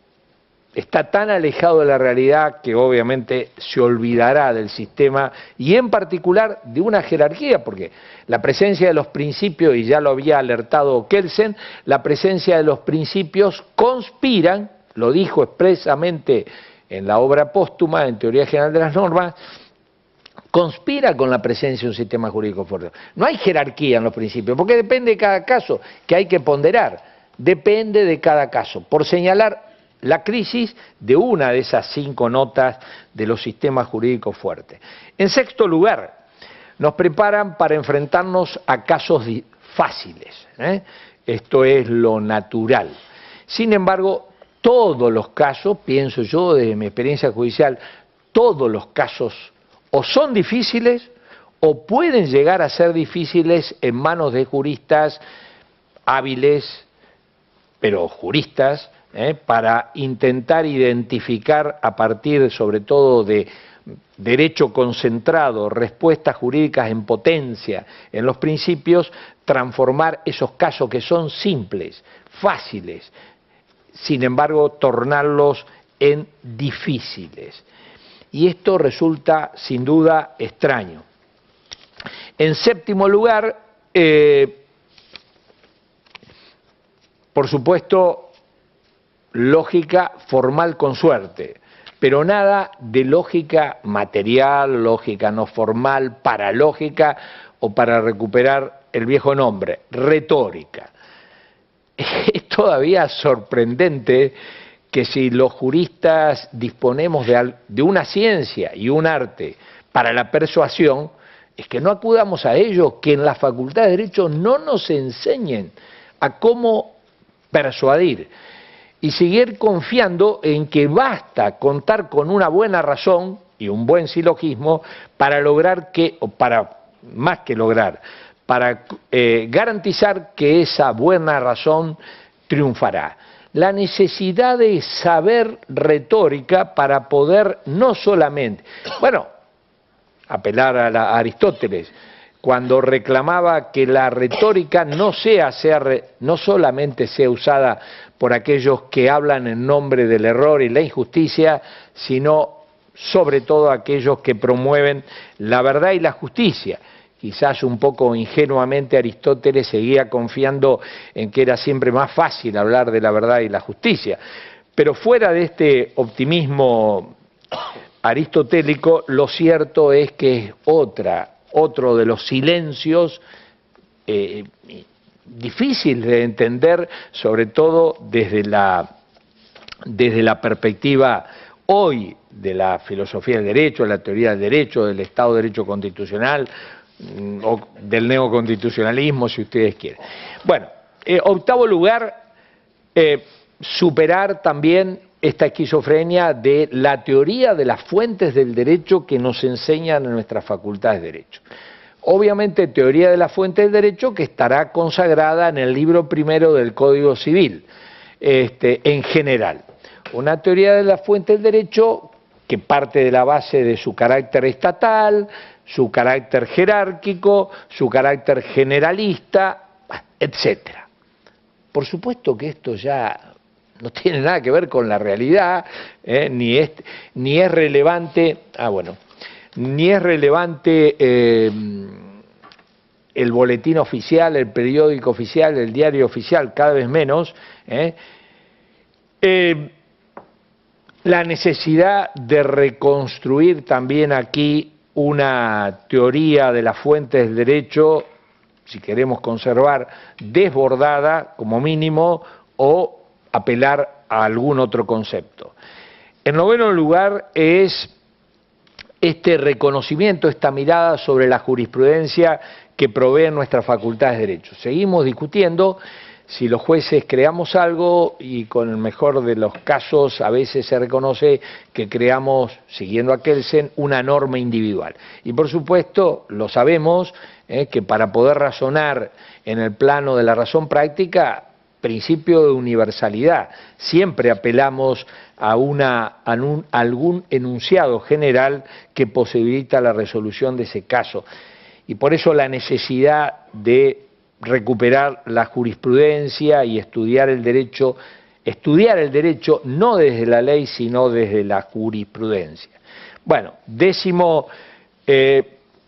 está tan alejado de la realidad que obviamente se olvidará del sistema y en particular de una jerarquía, porque la presencia de los principios, y ya lo había alertado Kelsen, la presencia de los principios conspiran, lo dijo expresamente en la obra póstuma, en Teoría General de las Normas, conspira con la presencia de un sistema jurídico fuerte. No hay jerarquía en los principios, porque depende de cada caso, que hay que ponderar, depende de cada caso. Por señalar la crisis de una de esas 5 notas de los sistemas jurídicos fuertes. En sexto lugar, nos preparan para enfrentarnos a casos fáciles, Esto es lo natural. Sin embargo, todos los casos, pienso yo desde mi experiencia judicial, todos los casos o son difíciles o pueden llegar a ser difíciles en manos de juristas hábiles, pero juristas, para intentar identificar a partir sobre todo de derecho concentrado, respuestas jurídicas en potencia en los principios, transformar esos casos que son simples, fáciles, sin embargo tornarlos en difíciles. Y esto resulta sin duda extraño. En séptimo lugar, por supuesto, lógica formal con suerte, pero nada de lógica material, lógica no formal, paralógica o para recuperar el viejo nombre, retórica. Es todavía sorprendente que si los juristas disponemos de una ciencia y un arte para la persuasión, es que no acudamos a ello, que en la Facultad de Derecho no nos enseñen a cómo persuadir y seguir confiando en que basta contar con una buena razón y un buen silogismo para lograr que, o para más que lograr, para garantizar que esa buena razón triunfará. La necesidad de saber retórica para poder no solamente, apelar a Aristóteles, cuando reclamaba que la retórica no solamente sea usada por aquellos que hablan en nombre del error y la injusticia, sino sobre todo aquellos que promueven la verdad y la justicia. Quizás un poco ingenuamente Aristóteles seguía confiando en que era siempre más fácil hablar de la verdad y la justicia. Pero fuera de este optimismo aristotélico, lo cierto es que es otro de los silencios difícil de entender, sobre todo desde la perspectiva hoy de la filosofía del derecho, de la teoría del derecho, del Estado de Derecho constitucional, o del neoconstitucionalismo, si ustedes quieren. Octavo lugar, superar también esta esquizofrenia de la teoría de las fuentes del derecho que nos enseñan en nuestras facultades de derecho. Obviamente, teoría de las fuentes del derecho que estará consagrada en el libro primero del Código Civil, en general. Una teoría de las fuentes del derecho que parte de la base de su carácter estatal, su carácter jerárquico, su carácter generalista, etcétera. Por supuesto que esto ya no tiene nada que ver con la realidad, ni es relevante, ni es relevante el boletín oficial, el periódico oficial, el diario oficial, cada vez menos, la necesidad de reconstruir también aquí una teoría de las fuentes del derecho, si queremos conservar, desbordada como mínimo, o apelar a algún otro concepto. En noveno lugar es este reconocimiento, esta mirada sobre la jurisprudencia que proveen nuestras facultades de derecho. Seguimos discutiendo si los jueces creamos algo y con el mejor de los casos a veces se reconoce que creamos, siguiendo a Kelsen, una norma individual. Y por supuesto lo sabemos, que para poder razonar en el plano de la razón práctica, principio de universalidad, siempre apelamos a algún enunciado general que posibilita la resolución de ese caso. Y por eso la necesidad de recuperar la jurisprudencia y estudiar el derecho no desde la ley, sino desde la jurisprudencia. Bueno, 10º,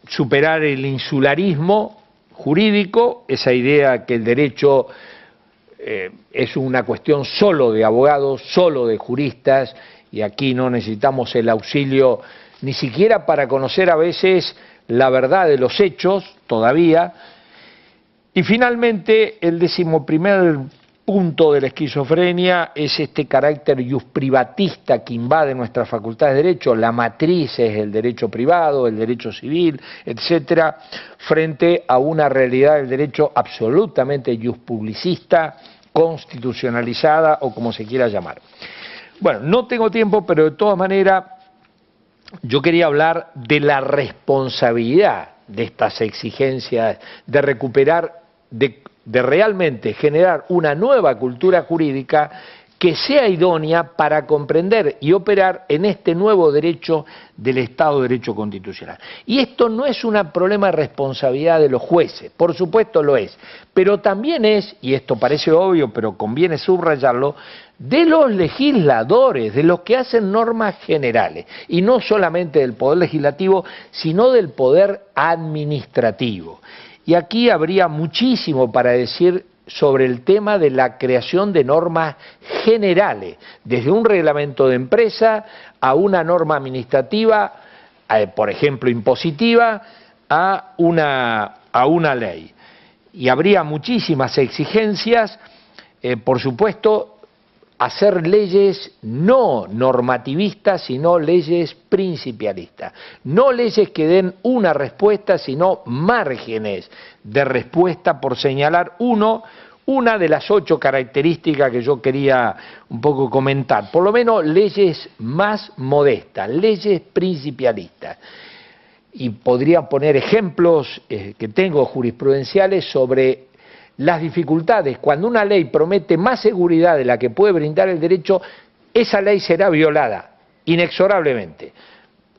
superar el insularismo jurídico, esa idea que el derecho es una cuestión solo de abogados, solo de juristas, y aquí no necesitamos el auxilio ni siquiera para conocer a veces la verdad de los hechos, todavía. Y finalmente, el 11º punto de la esquizofrenia es este carácter iusprivatista que invade nuestras facultades de derecho, la matriz es el derecho privado, el derecho civil, etcétera, frente a una realidad del derecho absolutamente iuspublicista, constitucionalizada o como se quiera llamar. Bueno, no tengo tiempo, pero de todas maneras yo quería hablar de la responsabilidad de estas exigencias, de recuperar, de realmente generar una nueva cultura jurídica que sea idónea para comprender y operar en este nuevo derecho del Estado de Derecho Constitucional. Y esto no es un problema de responsabilidad de los jueces, por supuesto lo es, pero también es, y esto parece obvio, pero conviene subrayarlo, de los legisladores, de los que hacen normas generales, y no solamente del Poder Legislativo, sino del Poder Administrativo. Y aquí habría muchísimo para decir sobre el tema de la creación de normas generales, desde un reglamento de empresa a una norma administrativa, por ejemplo impositiva, a una ley. Y habría muchísimas exigencias, por supuesto, hacer leyes no normativistas, sino leyes principialistas. No leyes que den una respuesta, sino márgenes de respuesta, por señalar una de las 8 características que yo quería un poco comentar. Por lo menos leyes más modestas, leyes principialistas. Y podría poner ejemplos que tengo jurisprudenciales sobre las dificultades. Cuando una ley promete más seguridad de la que puede brindar el derecho, esa ley será violada, inexorablemente.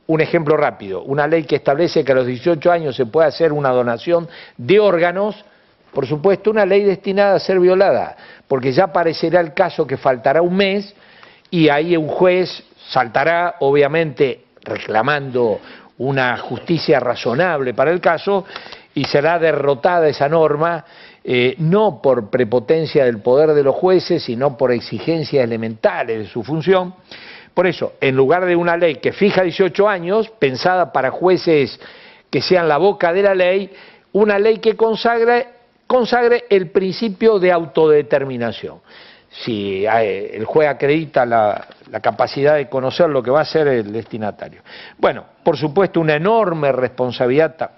Un ejemplo rápido, una ley que establece que a los 18 años se puede hacer una donación de órganos, por supuesto una ley destinada a ser violada, porque ya aparecerá el caso que faltará un mes y ahí un juez saltará, obviamente reclamando una justicia razonable para el caso, y será derrotada esa norma, no por prepotencia del poder de los jueces, sino por exigencias elementales de su función. Por eso, en lugar de una ley que fija 18 años, pensada para jueces que sean la boca de la ley, una ley que consagre el principio de autodeterminación. Si el juez acredita la capacidad de conocer lo que va a hacer el destinatario. Bueno, por supuesto, una enorme responsabilidad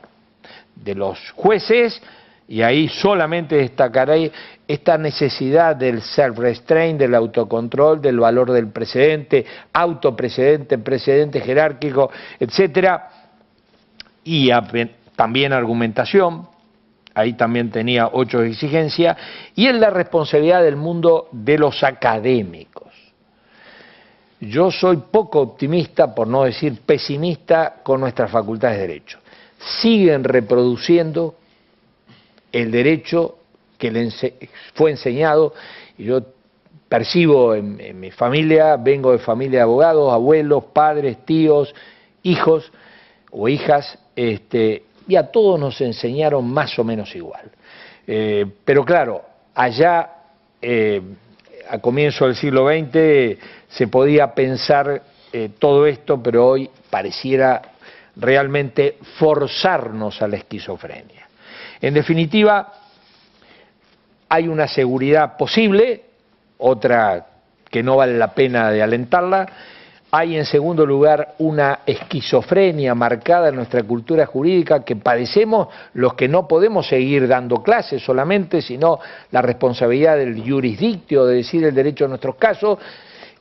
de los jueces, y ahí solamente destacaré esta necesidad del self-restraint, del autocontrol, del valor del precedente, autoprecedente, precedente jerárquico, etcétera, y también argumentación, ahí también tenía 8 exigencias, y en la responsabilidad del mundo de los académicos. Yo soy poco optimista, por no decir pesimista, con nuestras facultades de Derecho. Siguen reproduciendo el derecho que les fue enseñado, y yo percibo en mi familia, vengo de familia de abogados, abuelos, padres, tíos, hijos o hijas, y a todos nos enseñaron más o menos igual. Pero claro, allá, a comienzo del siglo XX, se podía pensar todo esto, pero hoy pareciera realmente forzarnos a la esquizofrenia. En definitiva, hay una seguridad posible, otra que no vale la pena de alentarla, Hay en segundo lugar una esquizofrenia marcada en nuestra cultura jurídica que padecemos los que no podemos seguir dando clases solamente, sino la responsabilidad del jurisdictio de decir el derecho a nuestros casos,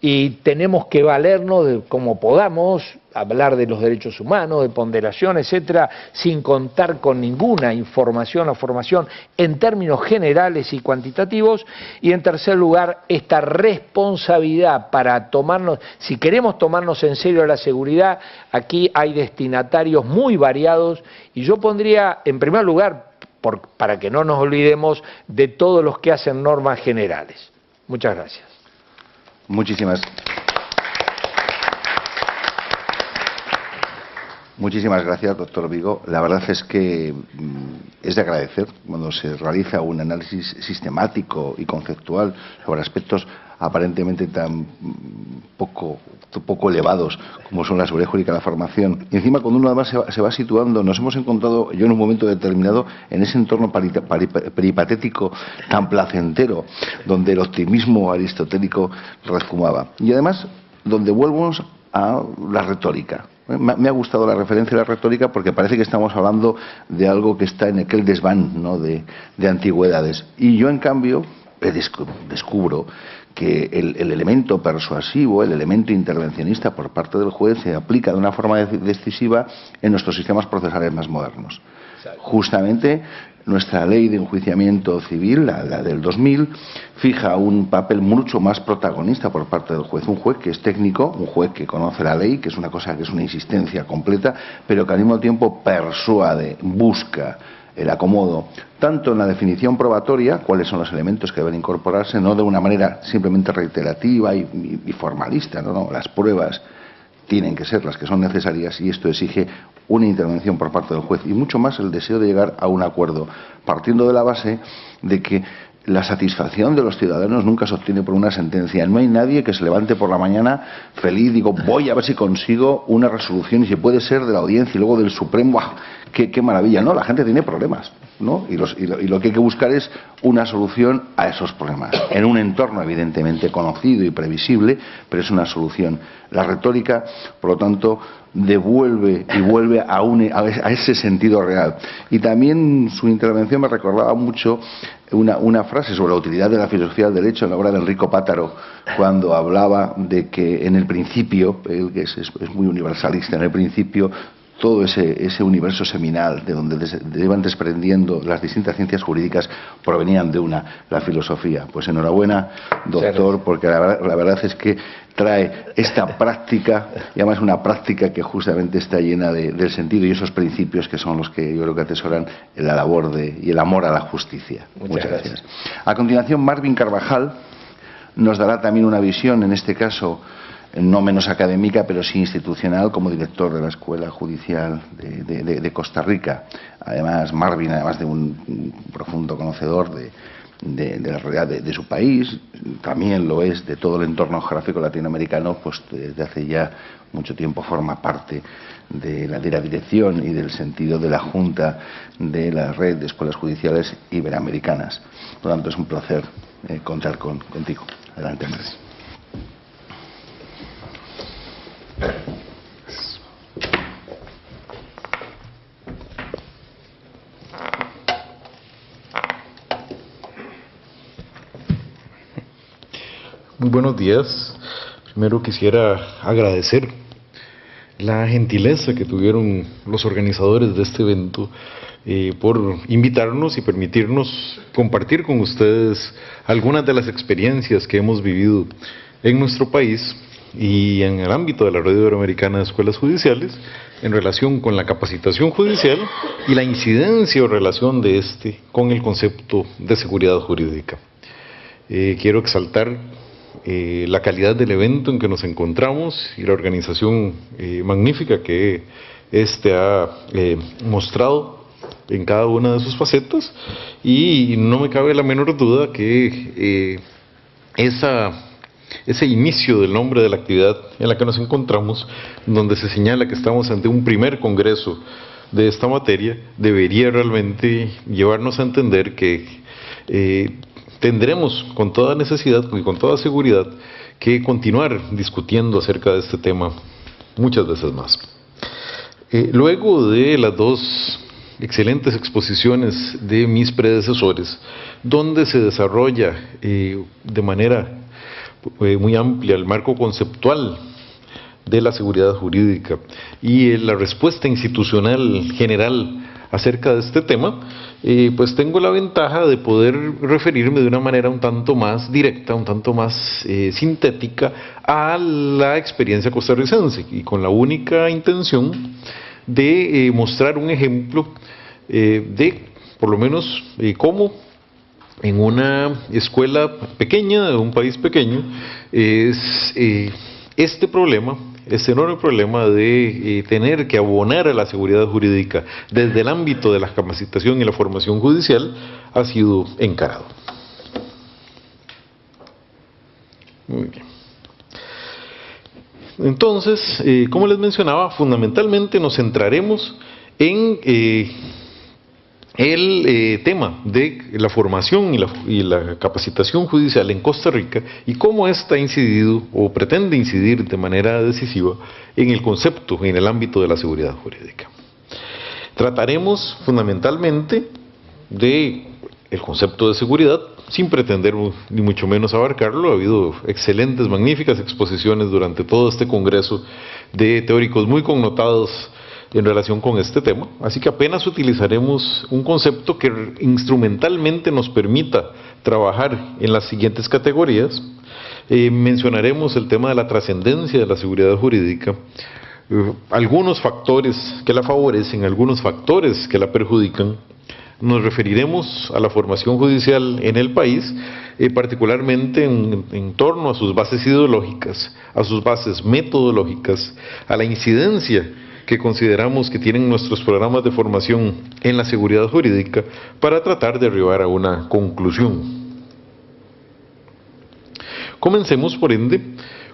y tenemos que valernos de como podamos, hablar de los derechos humanos, de ponderación, etcétera, sin contar con ninguna información o formación en términos generales y cuantitativos. Y en tercer lugar, esta responsabilidad para tomarnos, si queremos tomarnos en serio la seguridad, aquí hay destinatarios muy variados, y yo pondría en primer lugar, para que no nos olvidemos de todos los que hacen normas generales. Muchas gracias. Muchísimas gracias, doctor Vigo. La verdad es que es de agradecer cuando se realiza un análisis sistemático y conceptual sobre aspectos aparentemente tan poco elevados como son la seguridad jurídica y la formación. Y encima, cuando uno además se va situando, nos hemos encontrado, yo en un momento determinado, en ese entorno peripatético tan placentero, donde el optimismo aristotélico refumaba. Y además, donde vuelvo a la retórica. Me ha gustado la referencia a la retórica porque parece que estamos hablando de algo que está en aquel desván, ¿no?, de antigüedades. Y yo, en cambio, descubro que el elemento persuasivo, el elemento intervencionista por parte del juez se aplica de una forma decisiva en nuestros sistemas procesales más modernos. Justamente nuestra ley de enjuiciamiento civil, la del 2000, fija un papel mucho más protagonista por parte del juez. Un juez que es técnico, un juez que conoce la ley, que es una cosa que es una insistencia completa, pero que al mismo tiempo persuade, busca el acomodo, tanto en la definición probatoria, cuáles son los elementos que deben incorporarse, no de una manera simplemente reiterativa y formalista, no, las pruebas tienen que ser las que son necesarias, y esto exige una intervención por parte del juez y mucho más el deseo de llegar a un acuerdo, partiendo de la base de que la satisfacción de los ciudadanos nunca se obtiene por una sentencia. No hay nadie que se levante por la mañana feliz, digo, voy a ver si consigo una resolución, y si puede ser de la audiencia y luego del Supremo, ¡ah, qué maravilla! No, la gente tiene problemas, ¿no? Y lo que hay que buscar es una solución a esos problemas, en un entorno evidentemente conocido y previsible, pero es una solución. La retórica, por lo tanto, devuelve y vuelve a ese sentido real. Y también su intervención me recordaba mucho una frase sobre la utilidad de la filosofía del derecho en la obra de Enrico Pátaro, cuando hablaba de que en el principio, él que es muy universalista, en el principio todo ese universo seminal de donde iban desprendiendo las distintas ciencias jurídicas provenían de la filosofía. Pues enhorabuena, doctor, porque la verdad es que trae esta práctica, y además una práctica que justamente está llena del sentido y esos principios que son los que yo creo que atesoran la labor y el amor a la justicia. Muchas gracias. A continuación, Marvin Carvajal nos dará también una visión, en este caso no menos académica, pero sí institucional, como director de la Escuela Judicial de Costa Rica. Además, Marvin, además de un profundo conocedor de la realidad de su país, también lo es de todo el entorno geográfico latinoamericano, pues desde hace ya mucho tiempo forma parte de la dirección y del sentido de la Junta de la Red de Escuelas Judiciales Iberoamericanas. Por lo tanto, es un placer contar contigo. Adelante, Marvin. Muy buenos días. Primero quisiera agradecer la gentileza que tuvieron los organizadores de este evento por invitarnos y permitirnos compartir con ustedes algunas de las experiencias que hemos vivido en nuestro país y en el ámbito de la Red Iberoamericana de Escuelas Judiciales en relación con la capacitación judicial y la incidencia o relación de este con el concepto de seguridad jurídica. Quiero exaltar la calidad del evento en que nos encontramos y la organización magnífica que este ha mostrado en cada una de sus facetas, y no me cabe la menor duda que ese inicio del nombre de la actividad en la que nos encontramos, donde se señala que estamos ante un primer congreso de esta materia, debería realmente llevarnos a entender que tendremos con toda necesidad y con toda seguridad que continuar discutiendo acerca de este tema muchas veces más. Luego de las dos excelentes exposiciones de mis predecesores, donde se desarrolla de manera muy amplia el marco conceptual de la seguridad jurídica y la respuesta institucional general acerca de este tema, pues tengo la ventaja de poder referirme de una manera un tanto más directa, un tanto más sintética a la experiencia costarricense, y con la única intención de mostrar un ejemplo de, por lo menos, cómo en una escuela pequeña, de un país pequeño, es este problema, este enorme problema de tener que abonar a la seguridad jurídica desde el ámbito de la capacitación y la formación judicial ha sido encarado. Muy bien. Entonces, como les mencionaba, fundamentalmente nos centraremos en el tema de la formación y la capacitación judicial en Costa Rica y cómo ésta ha incidido o pretende incidir de manera decisiva en el concepto, en el ámbito de la seguridad jurídica. Trataremos fundamentalmente del concepto de seguridad, sin pretender ni mucho menos abarcarlo. Ha habido excelentes, magníficas exposiciones durante todo este congreso de teóricos muy connotados en relación con este tema, así que apenas utilizaremos un concepto que instrumentalmente nos permita trabajar en las siguientes categorías. Mencionaremos el tema de la trascendencia de la seguridad jurídica, algunos factores que la favorecen, algunos factores que la perjudican. Nos referiremos a la formación judicial en el país, particularmente en torno a sus bases ideológicas, a sus bases metodológicas, a la incidencia que consideramos que tienen nuestros programas de formación en la seguridad jurídica, para tratar de arribar a una conclusión. Comencemos, por ende,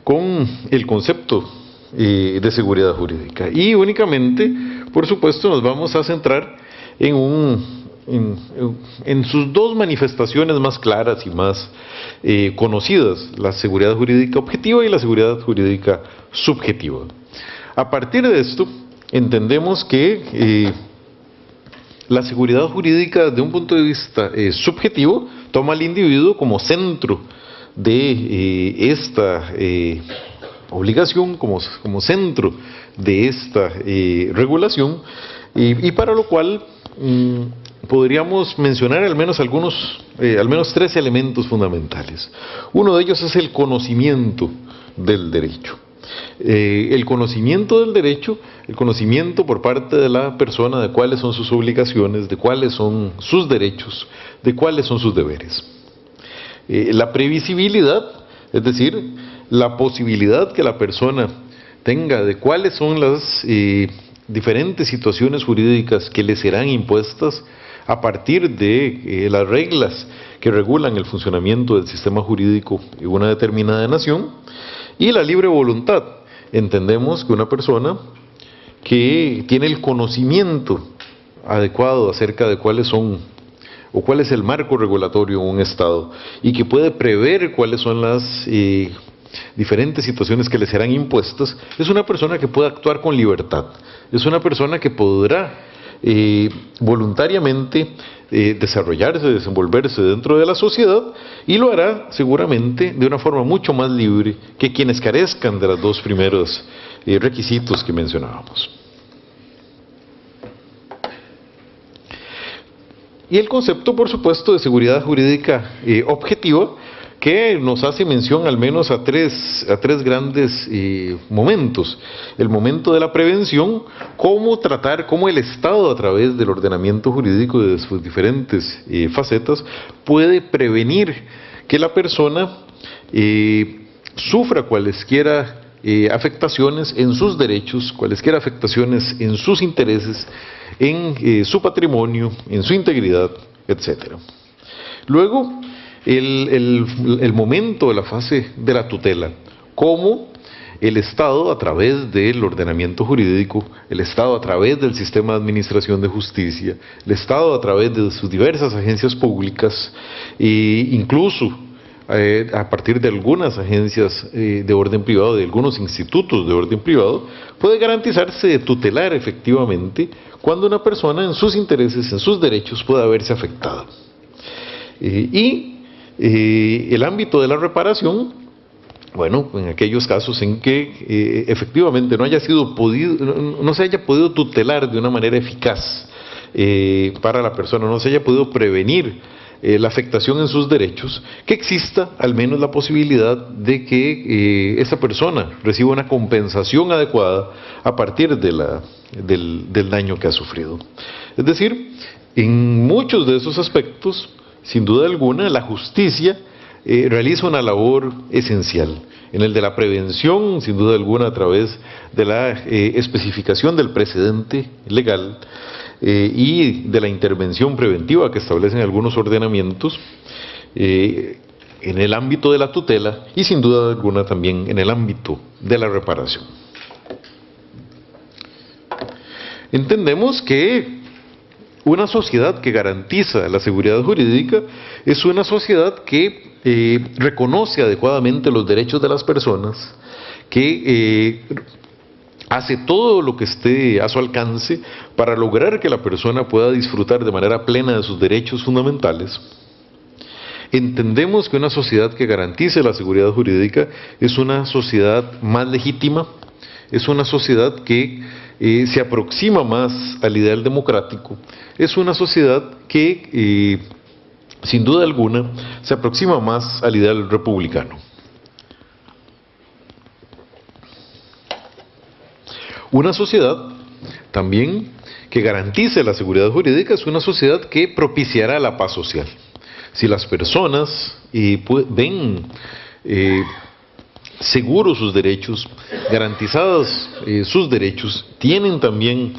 con el concepto de seguridad jurídica, y únicamente, por supuesto, nos vamos a centrar en sus dos manifestaciones más claras y más conocidas: la seguridad jurídica objetiva y la seguridad jurídica subjetiva. A partir de esto, entendemos que la seguridad jurídica, desde un punto de vista subjetivo, toma al individuo como centro de esta obligación, como centro de esta regulación, y para lo cual podríamos mencionar al menos tres elementos fundamentales. Uno de ellos es el conocimiento del derecho. El conocimiento del derecho, el conocimiento por parte de la persona de cuáles son sus obligaciones, de cuáles son sus derechos, de cuáles son sus deberes. La previsibilidad, es decir, la posibilidad que la persona tenga de cuáles son las diferentes situaciones jurídicas que le serán impuestas a partir de las reglas que regulan el funcionamiento del sistema jurídico en una determinada nación. Y la libre voluntad. Entendemos que una persona que tiene el conocimiento adecuado acerca de cuáles son o cuál es el marco regulatorio en un Estado, y que puede prever cuáles son las diferentes situaciones que le serán impuestas, es una persona que puede actuar con libertad, es una persona que podrá voluntariamente desarrollarse, desenvolverse dentro de la sociedad, y lo hará seguramente de una forma mucho más libre que quienes carezcan de los dos primeros requisitos que mencionábamos. Y el concepto, por supuesto, de seguridad jurídica objetiva, que nos hace mención al menos a tres grandes momentos. El momento de la prevención, cómo el Estado, a través del ordenamiento jurídico de sus diferentes facetas, puede prevenir que la persona sufra cualesquiera afectaciones en sus derechos, cualesquiera afectaciones en sus intereses, en su patrimonio, en su integridad, etc. Luego, el momento de la fase de la tutela, cómo el Estado, a través del ordenamiento jurídico, el Estado a través del sistema de administración de justicia, el Estado a través de sus diversas agencias públicas, incluso a partir de algunas agencias de orden privado, de algunos institutos de orden privado, puede garantizarse de tutelar efectivamente cuando una persona en sus intereses, en sus derechos, pueda verse afectada. El ámbito de la reparación, bueno, en aquellos casos en que efectivamente no se haya podido tutelar de una manera eficaz para la persona, no se haya podido prevenir la afectación en sus derechos, que exista al menos la posibilidad de que esa persona reciba una compensación adecuada a partir del daño que ha sufrido. Es decir, en muchos de esos aspectos, sin duda alguna, la justicia realiza una labor esencial. En el de la prevención, sin duda alguna, a través de la especificación del precedente legal y de la intervención preventiva que establecen algunos ordenamientos, en el ámbito de la tutela y sin duda alguna también en el ámbito de la reparación. Entendemos que una sociedad que garantiza la seguridad jurídica es una sociedad que reconoce adecuadamente los derechos de las personas, que hace todo lo que esté a su alcance para lograr que la persona pueda disfrutar de manera plena de sus derechos fundamentales. Entendemos que una sociedad que garantice la seguridad jurídica es una sociedad más legítima, es una sociedad que se aproxima más al ideal democrático, es una sociedad que sin duda alguna se aproxima más al ideal republicano. Una sociedad también que garantice la seguridad jurídica es una sociedad que propiciará la paz social. Si las personas ven seguros sus derechos, garantizados sus derechos, tienen también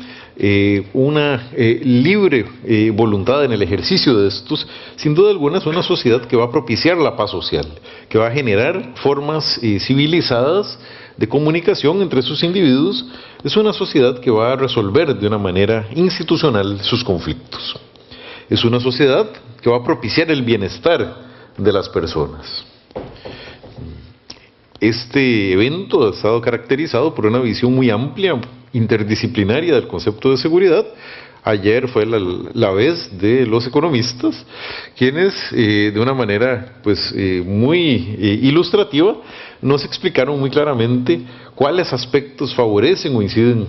una libre voluntad en el ejercicio de estos, sin duda alguna es una sociedad que va a propiciar la paz social, que va a generar formas civilizadas de comunicación entre sus individuos, es una sociedad que va a resolver de una manera institucional sus conflictos. Es una sociedad que va a propiciar el bienestar de las personas. Este evento ha estado caracterizado por una visión muy amplia, interdisciplinaria del concepto de seguridad. Ayer fue la vez de los economistas, quienes de una manera muy ilustrativa nos explicaron muy claramente cuáles aspectos favorecen o inciden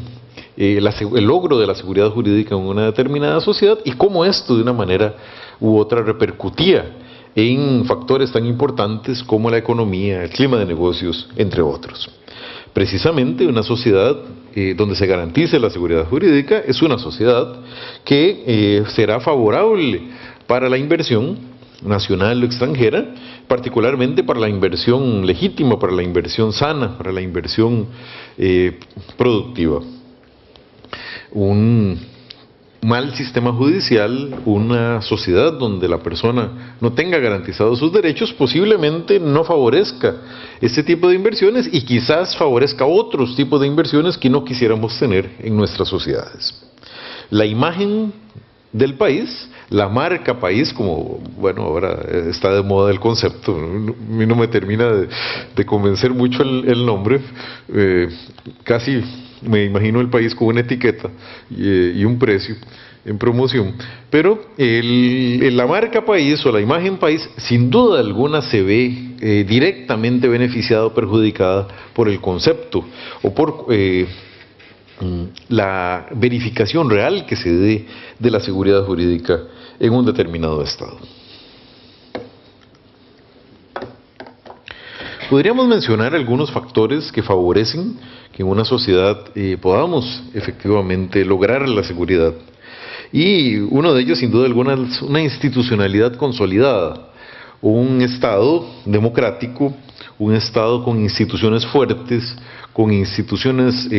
el logro de la seguridad jurídica en una determinada sociedad y cómo esto de una manera u otra repercutía en factores tan importantes como la economía, el clima de negocios, entre otros. Precisamente una sociedad donde se garantice la seguridad jurídica es una sociedad que será favorable para la inversión nacional o extranjera, particularmente para la inversión legítima, para la inversión sana, para la inversión productiva. Un mal sistema judicial, una sociedad donde la persona no tenga garantizados sus derechos, posiblemente no favorezca este tipo de inversiones y quizás favorezca otros tipos de inversiones que no quisiéramos tener en nuestras sociedades. La imagen del país, la marca país, como bueno, ahora está de moda el concepto, a mí no me termina de convencer mucho el nombre, casi me imagino el país con una etiqueta y un precio en promoción, pero la marca país o la imagen país sin duda alguna se ve directamente beneficiada o perjudicada por el concepto o por la verificación real que se dé de la seguridad jurídica en un determinado estado. Podríamos mencionar algunos factores que favorecen que en una sociedad podamos efectivamente lograr la seguridad. Y uno de ellos, sin duda alguna, es una institucionalidad consolidada, un Estado democrático, un Estado con instituciones fuertes, con instituciones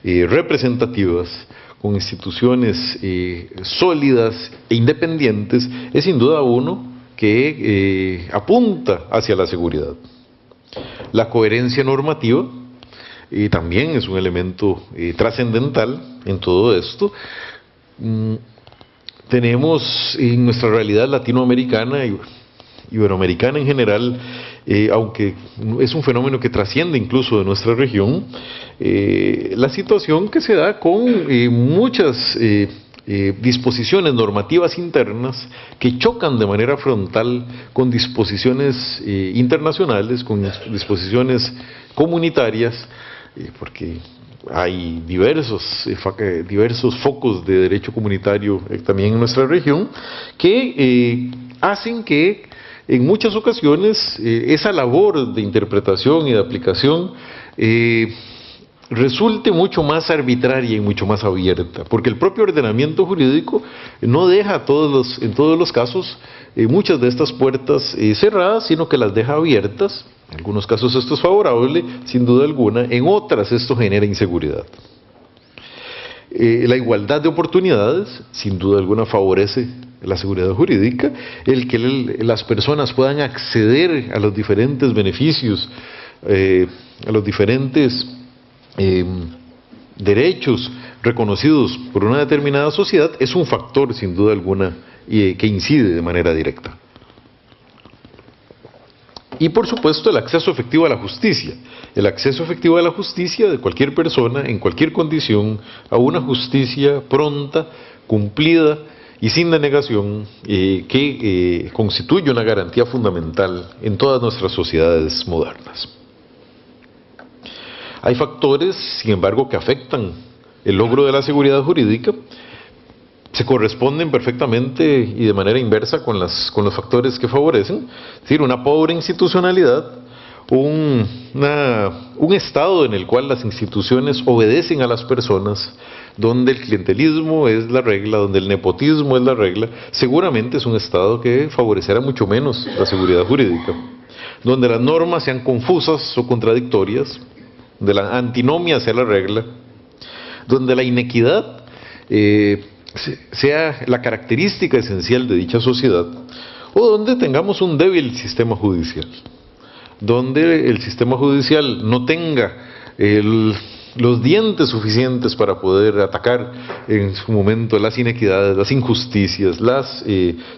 representativas, con instituciones sólidas e independientes, es sin duda uno que apunta hacia la seguridad. La coherencia normativa también es un elemento trascendental en todo esto. Tenemos en nuestra realidad latinoamericana iberoamericana en general, aunque es un fenómeno que trasciende incluso de nuestra región, la situación que se da con muchas disposiciones normativas internas que chocan de manera frontal con disposiciones internacionales, con disposiciones comunitarias, porque hay diversos focos de derecho comunitario también en nuestra región que hacen que en muchas ocasiones esa labor de interpretación y de aplicación resulte mucho más arbitraria y mucho más abierta, porque el propio ordenamiento jurídico no deja en todos los casos muchas de estas puertas cerradas, sino que las deja abiertas. En algunos casos esto es favorable, sin duda alguna, en otras esto genera inseguridad. La igualdad de oportunidades, sin duda alguna, favorece la seguridad jurídica, el que las personas puedan acceder a los diferentes beneficios, a los diferentes derechos reconocidos por una determinada sociedad, es un factor, sin duda alguna, que incide de manera directa. Y por supuesto el acceso efectivo a la justicia. El acceso efectivo a la justicia de cualquier persona, en cualquier condición, a una justicia pronta, cumplida y sin denegación, que constituye una garantía fundamental en todas nuestras sociedades modernas. Hay factores, sin embargo, que afectan el logro de la seguridad jurídica, se corresponden perfectamente y de manera inversa con los factores que favorecen, es decir, una pobre institucionalidad, un estado en el cual las instituciones obedecen a las personas, donde el clientelismo es la regla, donde el nepotismo es la regla, seguramente es un estado que favorecerá mucho menos la seguridad jurídica, donde las normas sean confusas o contradictorias, donde la antinomia sea la regla, donde la inequidad sea la característica esencial de dicha sociedad, o donde tengamos un débil sistema judicial, donde el sistema judicial no tenga los dientes suficientes para poder atacar en su momento las inequidades, las injusticias, las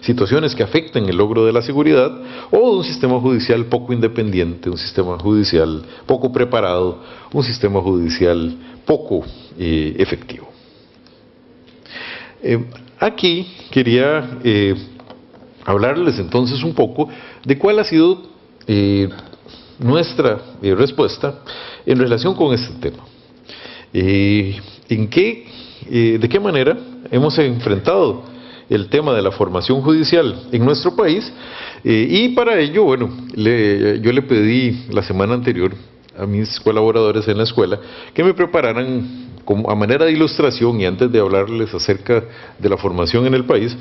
situaciones que afecten el logro de la seguridad, o un sistema judicial poco independiente, un sistema judicial poco preparado, un sistema judicial poco efectivo. Aquí quería hablarles entonces un poco de cuál ha sido nuestra respuesta en relación con este tema. ¿De qué manera hemos enfrentado el tema de la formación judicial en nuestro país? Y para ello, bueno, yo le pedí la semana anterior a mis colaboradores en la escuela que me prepararan, como a manera de ilustración y antes de hablarles acerca de la formación en el país,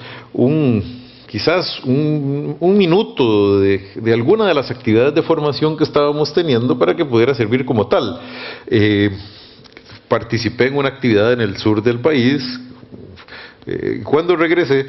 quizás un minuto de alguna de las actividades de formación que estábamos teniendo para que pudiera servir como tal. Participé en una actividad en el sur del país. Cuando regresé,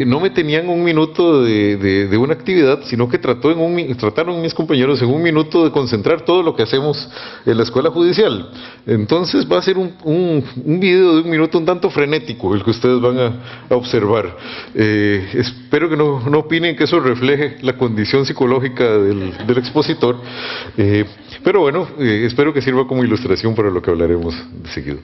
no me tenían un minuto de una actividad, sino que trataron mis compañeros en un minuto de concentrar todo lo que hacemos en la escuela judicial. Entonces va a ser un video de un minuto un tanto frenético el que ustedes van a observar. Espero que no opinen que eso refleje la condición psicológica del expositor, pero bueno, espero que sirva como ilustración para lo que hablaremos de seguido.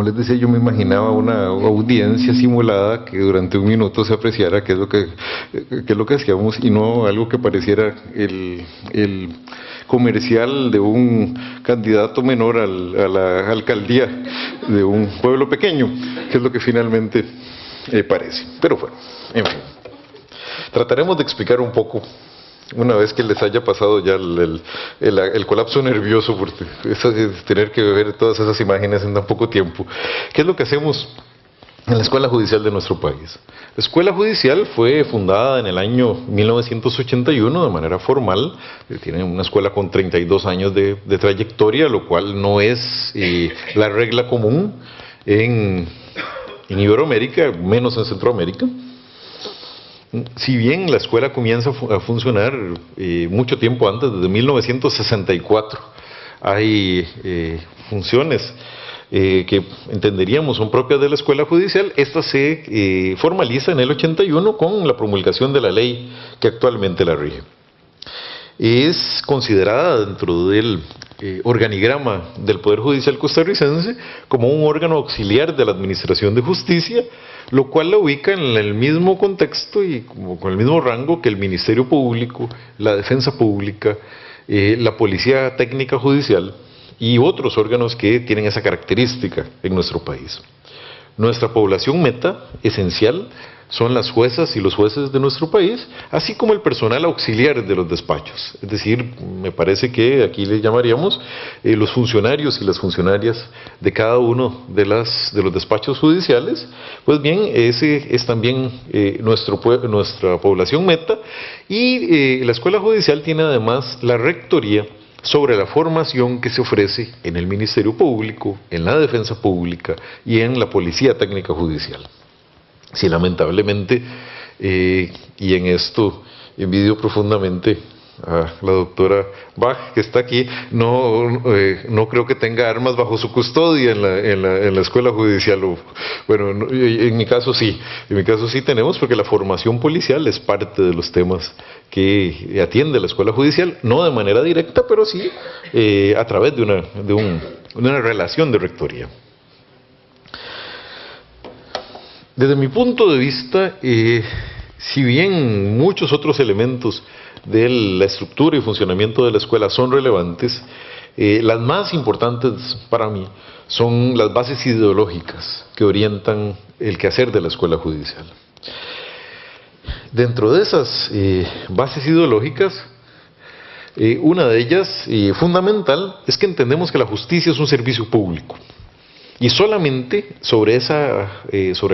como les decía, yo me imaginaba una audiencia simulada que durante un minuto se apreciara qué es lo que hacíamos y no algo que pareciera el comercial de un candidato menor a la alcaldía de un pueblo pequeño, que es lo que finalmente parece. Pero bueno, en fin. Trataremos de explicar un poco, una vez que les haya pasado ya el colapso nervioso por tener que ver todas esas imágenes en tan poco tiempo, qué es lo que hacemos en la Escuela Judicial de nuestro país. La Escuela Judicial fue fundada en el año 1981 de manera formal, tiene una escuela con 32 años de trayectoria, lo cual no es la regla común en Iberoamérica, menos en Centroamérica. Si bien la escuela comienza a funcionar mucho tiempo antes, desde 1964, hay funciones que entenderíamos son propias de la escuela judicial. Esta se formaliza en el 81 con la promulgación de la ley que actualmente la rige. Es considerada dentro del organigrama del Poder Judicial costarricense como un órgano auxiliar de la Administración de Justicia, lo cual la ubica en el mismo contexto y como con el mismo rango que el Ministerio Público, la Defensa Pública, la Policía Técnica Judicial y otros órganos que tienen esa característica en nuestro país. Nuestra población meta esencial son las juezas y los jueces de nuestro país, así como el personal auxiliar de los despachos. Es decir, me parece que aquí le llamaríamos los funcionarios y las funcionarias de cada uno de los despachos judiciales. Pues bien, ese es también nuestra población meta, y la Escuela Judicial tiene además la rectoría sobre la formación que se ofrece en el Ministerio Público, en la Defensa Pública y en la Policía Técnica Judicial. Sí, lamentablemente, y en esto envidio profundamente a la doctora Bach, que está aquí, no creo que tenga armas bajo su custodia en la escuela judicial. Bueno, en mi caso sí tenemos, porque la formación policial es parte de los temas que atiende la escuela judicial, no de manera directa, pero sí a través de una relación de rectoría. Desde mi punto de vista, si bien muchos otros elementos de la estructura y funcionamiento de la escuela son relevantes, las más importantes para mí son las bases ideológicas que orientan el quehacer de la escuela judicial. Dentro de esas bases ideológicas, una de ellas, fundamental, es que entendemos que la justicia es un servicio público. Y solamente sobre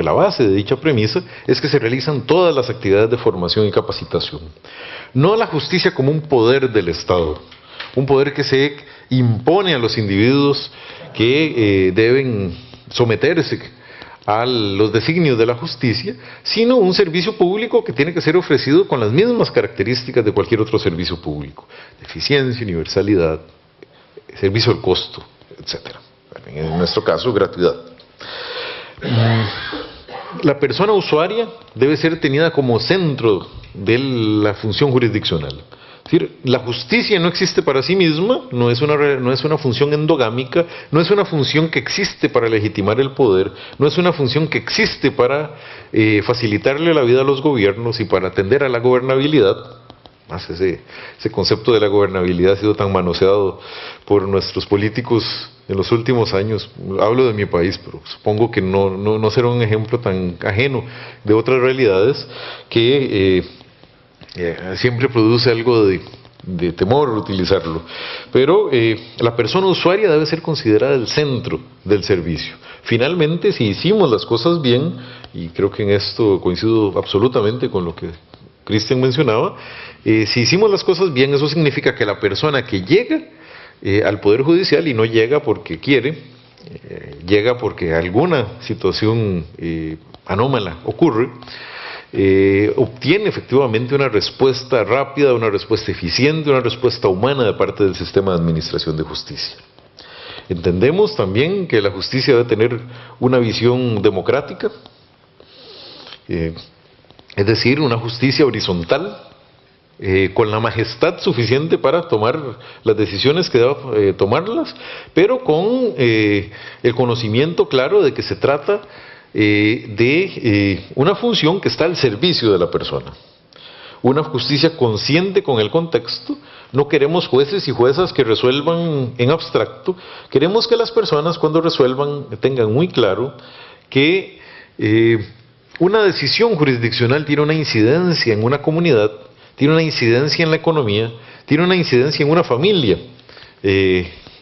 la base de dicha premisa es que se realizan todas las actividades de formación y capacitación. No la justicia como un poder del Estado, un poder que se impone a los individuos que deben someterse a los designios de la justicia, sino un servicio público que tiene que ser ofrecido con las mismas características de cualquier otro servicio público: eficiencia, universalidad, servicio al costo, etcétera. En nuestro caso, gratuidad. La persona usuaria debe ser tenida como centro de la función jurisdiccional. Es decir, la justicia no existe para sí misma, no es una función endogámica, no es una función que existe para legitimar el poder, no es una función que existe para facilitarle la vida a los gobiernos y para atender a la gobernabilidad. Más ese concepto de la gobernabilidad ha sido tan manoseado por nuestros políticos en los últimos años. Hablo de mi país, pero supongo que no será un ejemplo tan ajeno de otras realidades que siempre produce algo de temor utilizarlo. Pero la persona usuaria debe ser considerada el centro del servicio. Finalmente, si hicimos las cosas bien, y creo que en esto coincido absolutamente con lo que Cristian mencionaba, si hicimos las cosas bien, eso significa que la persona que llega al Poder Judicial, y no llega porque quiere, llega porque alguna situación anómala ocurre, obtiene efectivamente una respuesta rápida, una respuesta eficiente, una respuesta humana de parte del sistema de administración de justicia. Entendemos también que la justicia debe tener una visión democrática, es decir, una justicia horizontal, con la majestad suficiente para tomar las decisiones que deba tomarlas, pero con el conocimiento claro de que se trata de una función que está al servicio de la persona. Una justicia consciente con el contexto. No queremos jueces y juezas que resuelvan en abstracto. Queremos que las personas, cuando resuelvan, tengan muy claro que una decisión jurisdiccional tiene una incidencia en una comunidad, tiene una incidencia en la economía, tiene una incidencia en una familia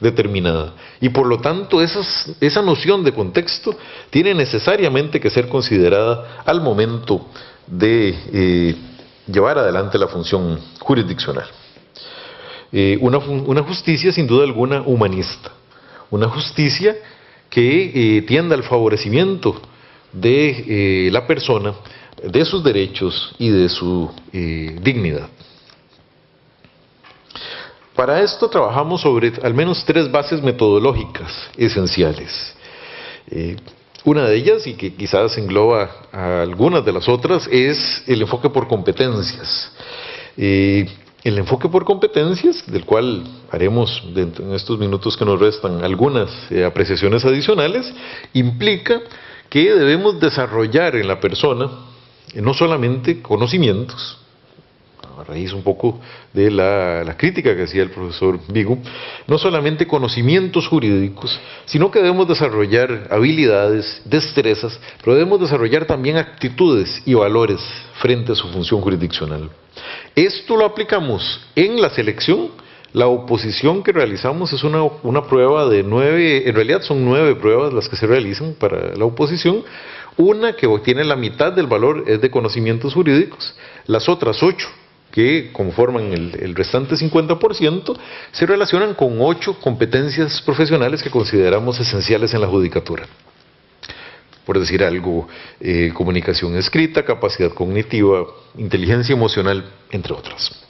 determinada. Y por lo tanto, esa noción de contexto tiene necesariamente que ser considerada al momento de llevar adelante la función jurisdiccional. Una justicia sin duda alguna humanista, una justicia que tienda al favorecimiento de la persona, de sus derechos y de su dignidad. Para esto trabajamos sobre al menos 3 bases metodológicas esenciales. Una de ellas, y que quizás engloba a algunas de las otras, es el enfoque por competencias. El enfoque por competencias, del cual haremos en estos minutos que nos restan algunas apreciaciones adicionales, implica que debemos desarrollar en la persona no solamente conocimientos, a raíz un poco de la crítica que hacía el profesor Vigo, no solamente conocimientos jurídicos, sino que debemos desarrollar habilidades, destrezas, pero debemos desarrollar también actitudes y valores frente a su función jurisdiccional. Esto lo aplicamos en la selección. La oposición que realizamos es una prueba de 9, en realidad son 9 pruebas las que se realizan para la oposición. Una que tiene la mitad del valor es de conocimientos jurídicos, las otras 8 que conforman el restante 50%, se relacionan con 8 competencias profesionales que consideramos esenciales en la judicatura. Por decir algo, comunicación escrita, capacidad cognitiva, inteligencia emocional, entre otras.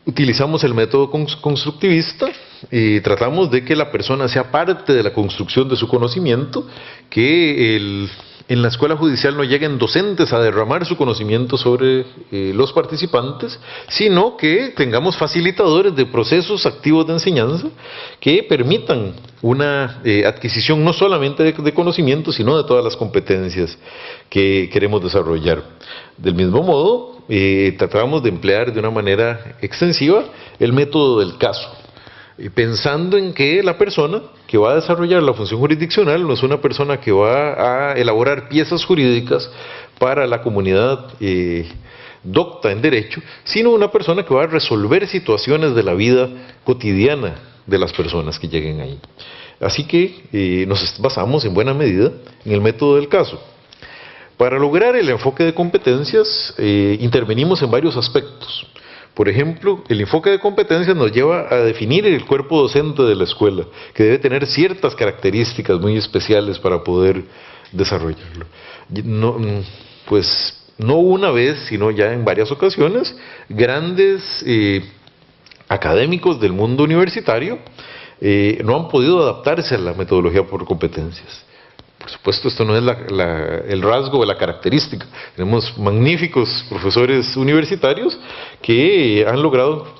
Utilizamos el método constructivista y tratamos de que la persona sea parte de la construcción de su conocimiento, que en la escuela judicial no lleguen docentes a derramar su conocimiento sobre los participantes, sino que tengamos facilitadores de procesos activos de enseñanza que permitan una adquisición no solamente de conocimiento, sino de todas las competencias que queremos desarrollar. Del mismo modo, tratamos de emplear de una manera extensiva el método del caso, pensando en que la persona que va a desarrollar la función jurisdiccional no es una persona que va a elaborar piezas jurídicas para la comunidad docta en derecho, sino una persona que va a resolver situaciones de la vida cotidiana de las personas que lleguen ahí. Así que nos basamos en buena medida en el método del caso. Para lograr el enfoque de competencias, intervenimos en varios aspectos. Por ejemplo, el enfoque de competencias nos lleva a definir el cuerpo docente de la escuela, que debe tener ciertas características muy especiales para poder desarrollarlo. No una vez, sino ya en varias ocasiones, grandes académicos del mundo universitario no han podido adaptarse a la metodología por competencias. Por supuesto, esto no es el rasgo o la característica. Tenemos magníficos profesores universitarios que han logrado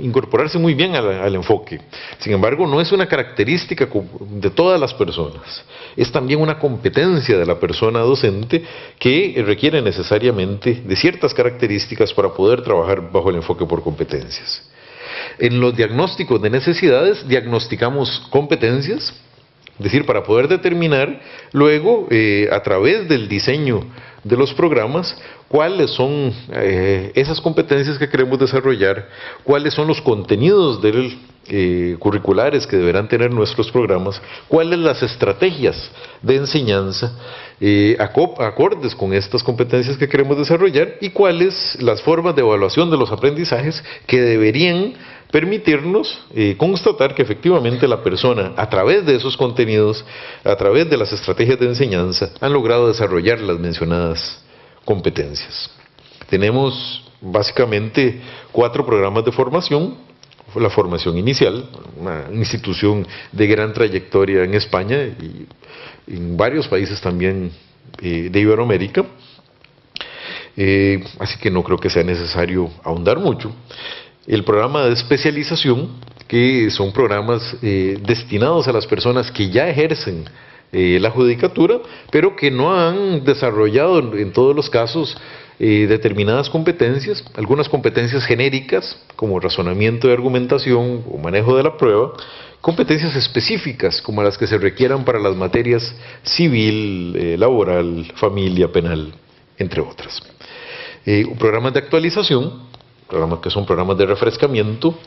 incorporarse muy bien al enfoque. Sin embargo, no es una característica de todas las personas. Es también una competencia de la persona docente que requiere necesariamente de ciertas características para poder trabajar bajo el enfoque por competencias. En los diagnósticos de necesidades, diagnosticamos competencias. Es decir, para poder determinar luego, a través del diseño de los programas, cuáles son esas competencias que queremos desarrollar, cuáles son los contenidos curriculares que deberán tener nuestros programas, cuáles las estrategias de enseñanza acordes con estas competencias que queremos desarrollar y cuáles las formas de evaluación de los aprendizajes que deberían permitirnos constatar que efectivamente la persona, a través de esos contenidos, a través de las estrategias de enseñanza, han logrado desarrollar las mencionadas competencias. Tenemos básicamente 4 programas de formación. La formación inicial, una institución de gran trayectoria en España y en varios países también de Iberoamérica. así que no creo que sea necesario ahondar mucho. El programa de especialización, que son programas destinados a las personas que ya ejercen la judicatura, pero que no han desarrollado en todos los casos determinadas competencias, algunas competencias genéricas, como razonamiento de argumentación o manejo de la prueba, competencias específicas, como las que se requieran para las materias civil, laboral, familia, penal, entre otras. Programas de actualización, programas que son programas de refrescamiento,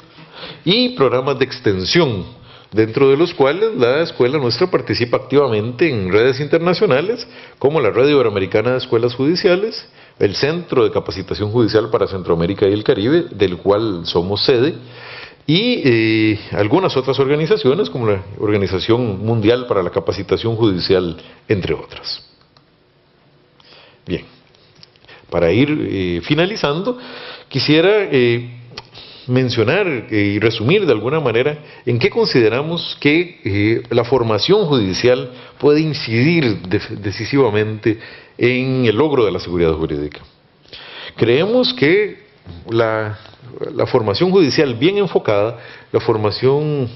y programas de extensión, dentro de los cuales la escuela nuestra participa activamente en redes internacionales, como la Red Iberoamericana de Escuelas Judiciales, el Centro de Capacitación Judicial para Centroamérica y el Caribe, del cual somos sede, y algunas otras organizaciones, como la Organización Mundial para la Capacitación Judicial, entre otras. Bien, para ir finalizando, quisiera mencionar y resumir de alguna manera en qué consideramos que la formación judicial puede incidir decisivamente en el logro de la seguridad jurídica. Creemos que la formación judicial bien enfocada, la formación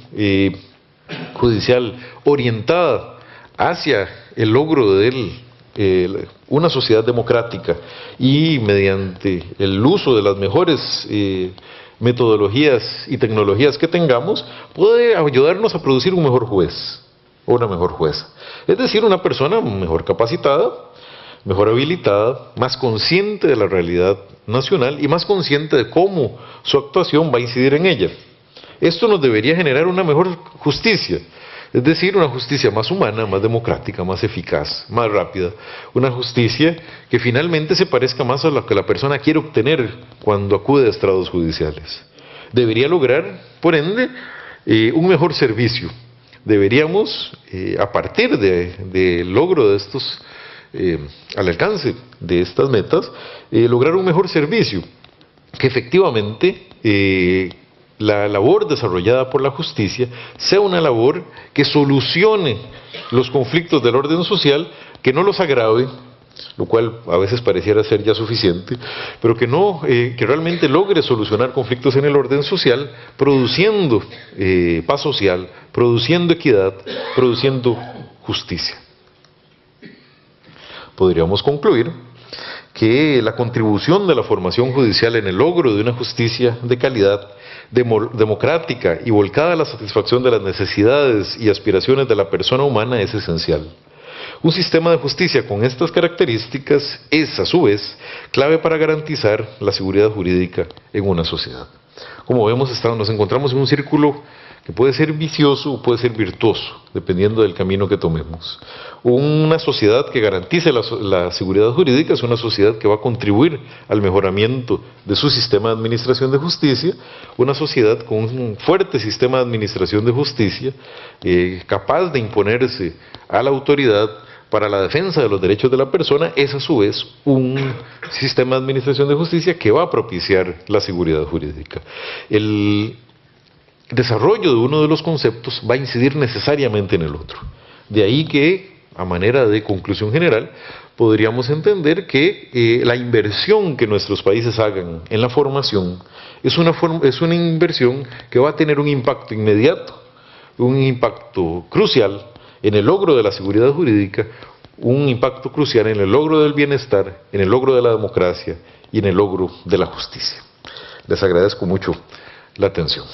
judicial orientada hacia el logro de una sociedad democrática y mediante el uso de las mejores metodologías y tecnologías que tengamos, puede ayudarnos a producir un mejor juez o una mejor jueza. Es decir, una persona mejor capacitada, mejor habilitada, más consciente de la realidad nacional y más consciente de cómo su actuación va a incidir en ella. Esto nos debería generar una mejor justicia, es decir, una justicia más humana, más democrática, más eficaz, más rápida, una justicia que finalmente se parezca más a lo que la persona quiere obtener cuando acude a estrados judiciales. Debería lograr, por ende, un mejor servicio. Deberíamos, a partir del logro de estos, al alcance de estas metas, lograr un mejor servicio, que efectivamente la labor desarrollada por la justicia sea una labor que solucione los conflictos del orden social, que no los agrave, lo cual a veces pareciera ser ya suficiente, pero que realmente logre solucionar conflictos en el orden social, produciendo paz social, produciendo equidad, produciendo justicia. Podríamos concluir que la contribución de la formación judicial en el logro de una justicia de calidad, democrática y volcada a la satisfacción de las necesidades y aspiraciones de la persona humana es esencial. Un sistema de justicia con estas características es, a su vez, clave para garantizar la seguridad jurídica en una sociedad. Como vemos, nos encontramos en un círculo que puede ser vicioso o puede ser virtuoso, dependiendo del camino que tomemos. Una sociedad que garantice la seguridad jurídica es una sociedad que va a contribuir al mejoramiento de su sistema de administración de justicia, una sociedad con un fuerte sistema de administración de justicia, capaz de imponerse a la autoridad para la defensa de los derechos de la persona, es a su vez un sistema de administración de justicia que va a propiciar la seguridad jurídica. El desarrollo de uno de los conceptos va a incidir necesariamente en el otro. De ahí que, a manera de conclusión general, podríamos entender que la inversión que nuestros países hagan en la formación es una inversión que va a tener un impacto inmediato, un impacto crucial en el logro de la seguridad jurídica, un impacto crucial en el logro del bienestar, en el logro de la democracia y en el logro de la justicia. Les agradezco mucho la atención.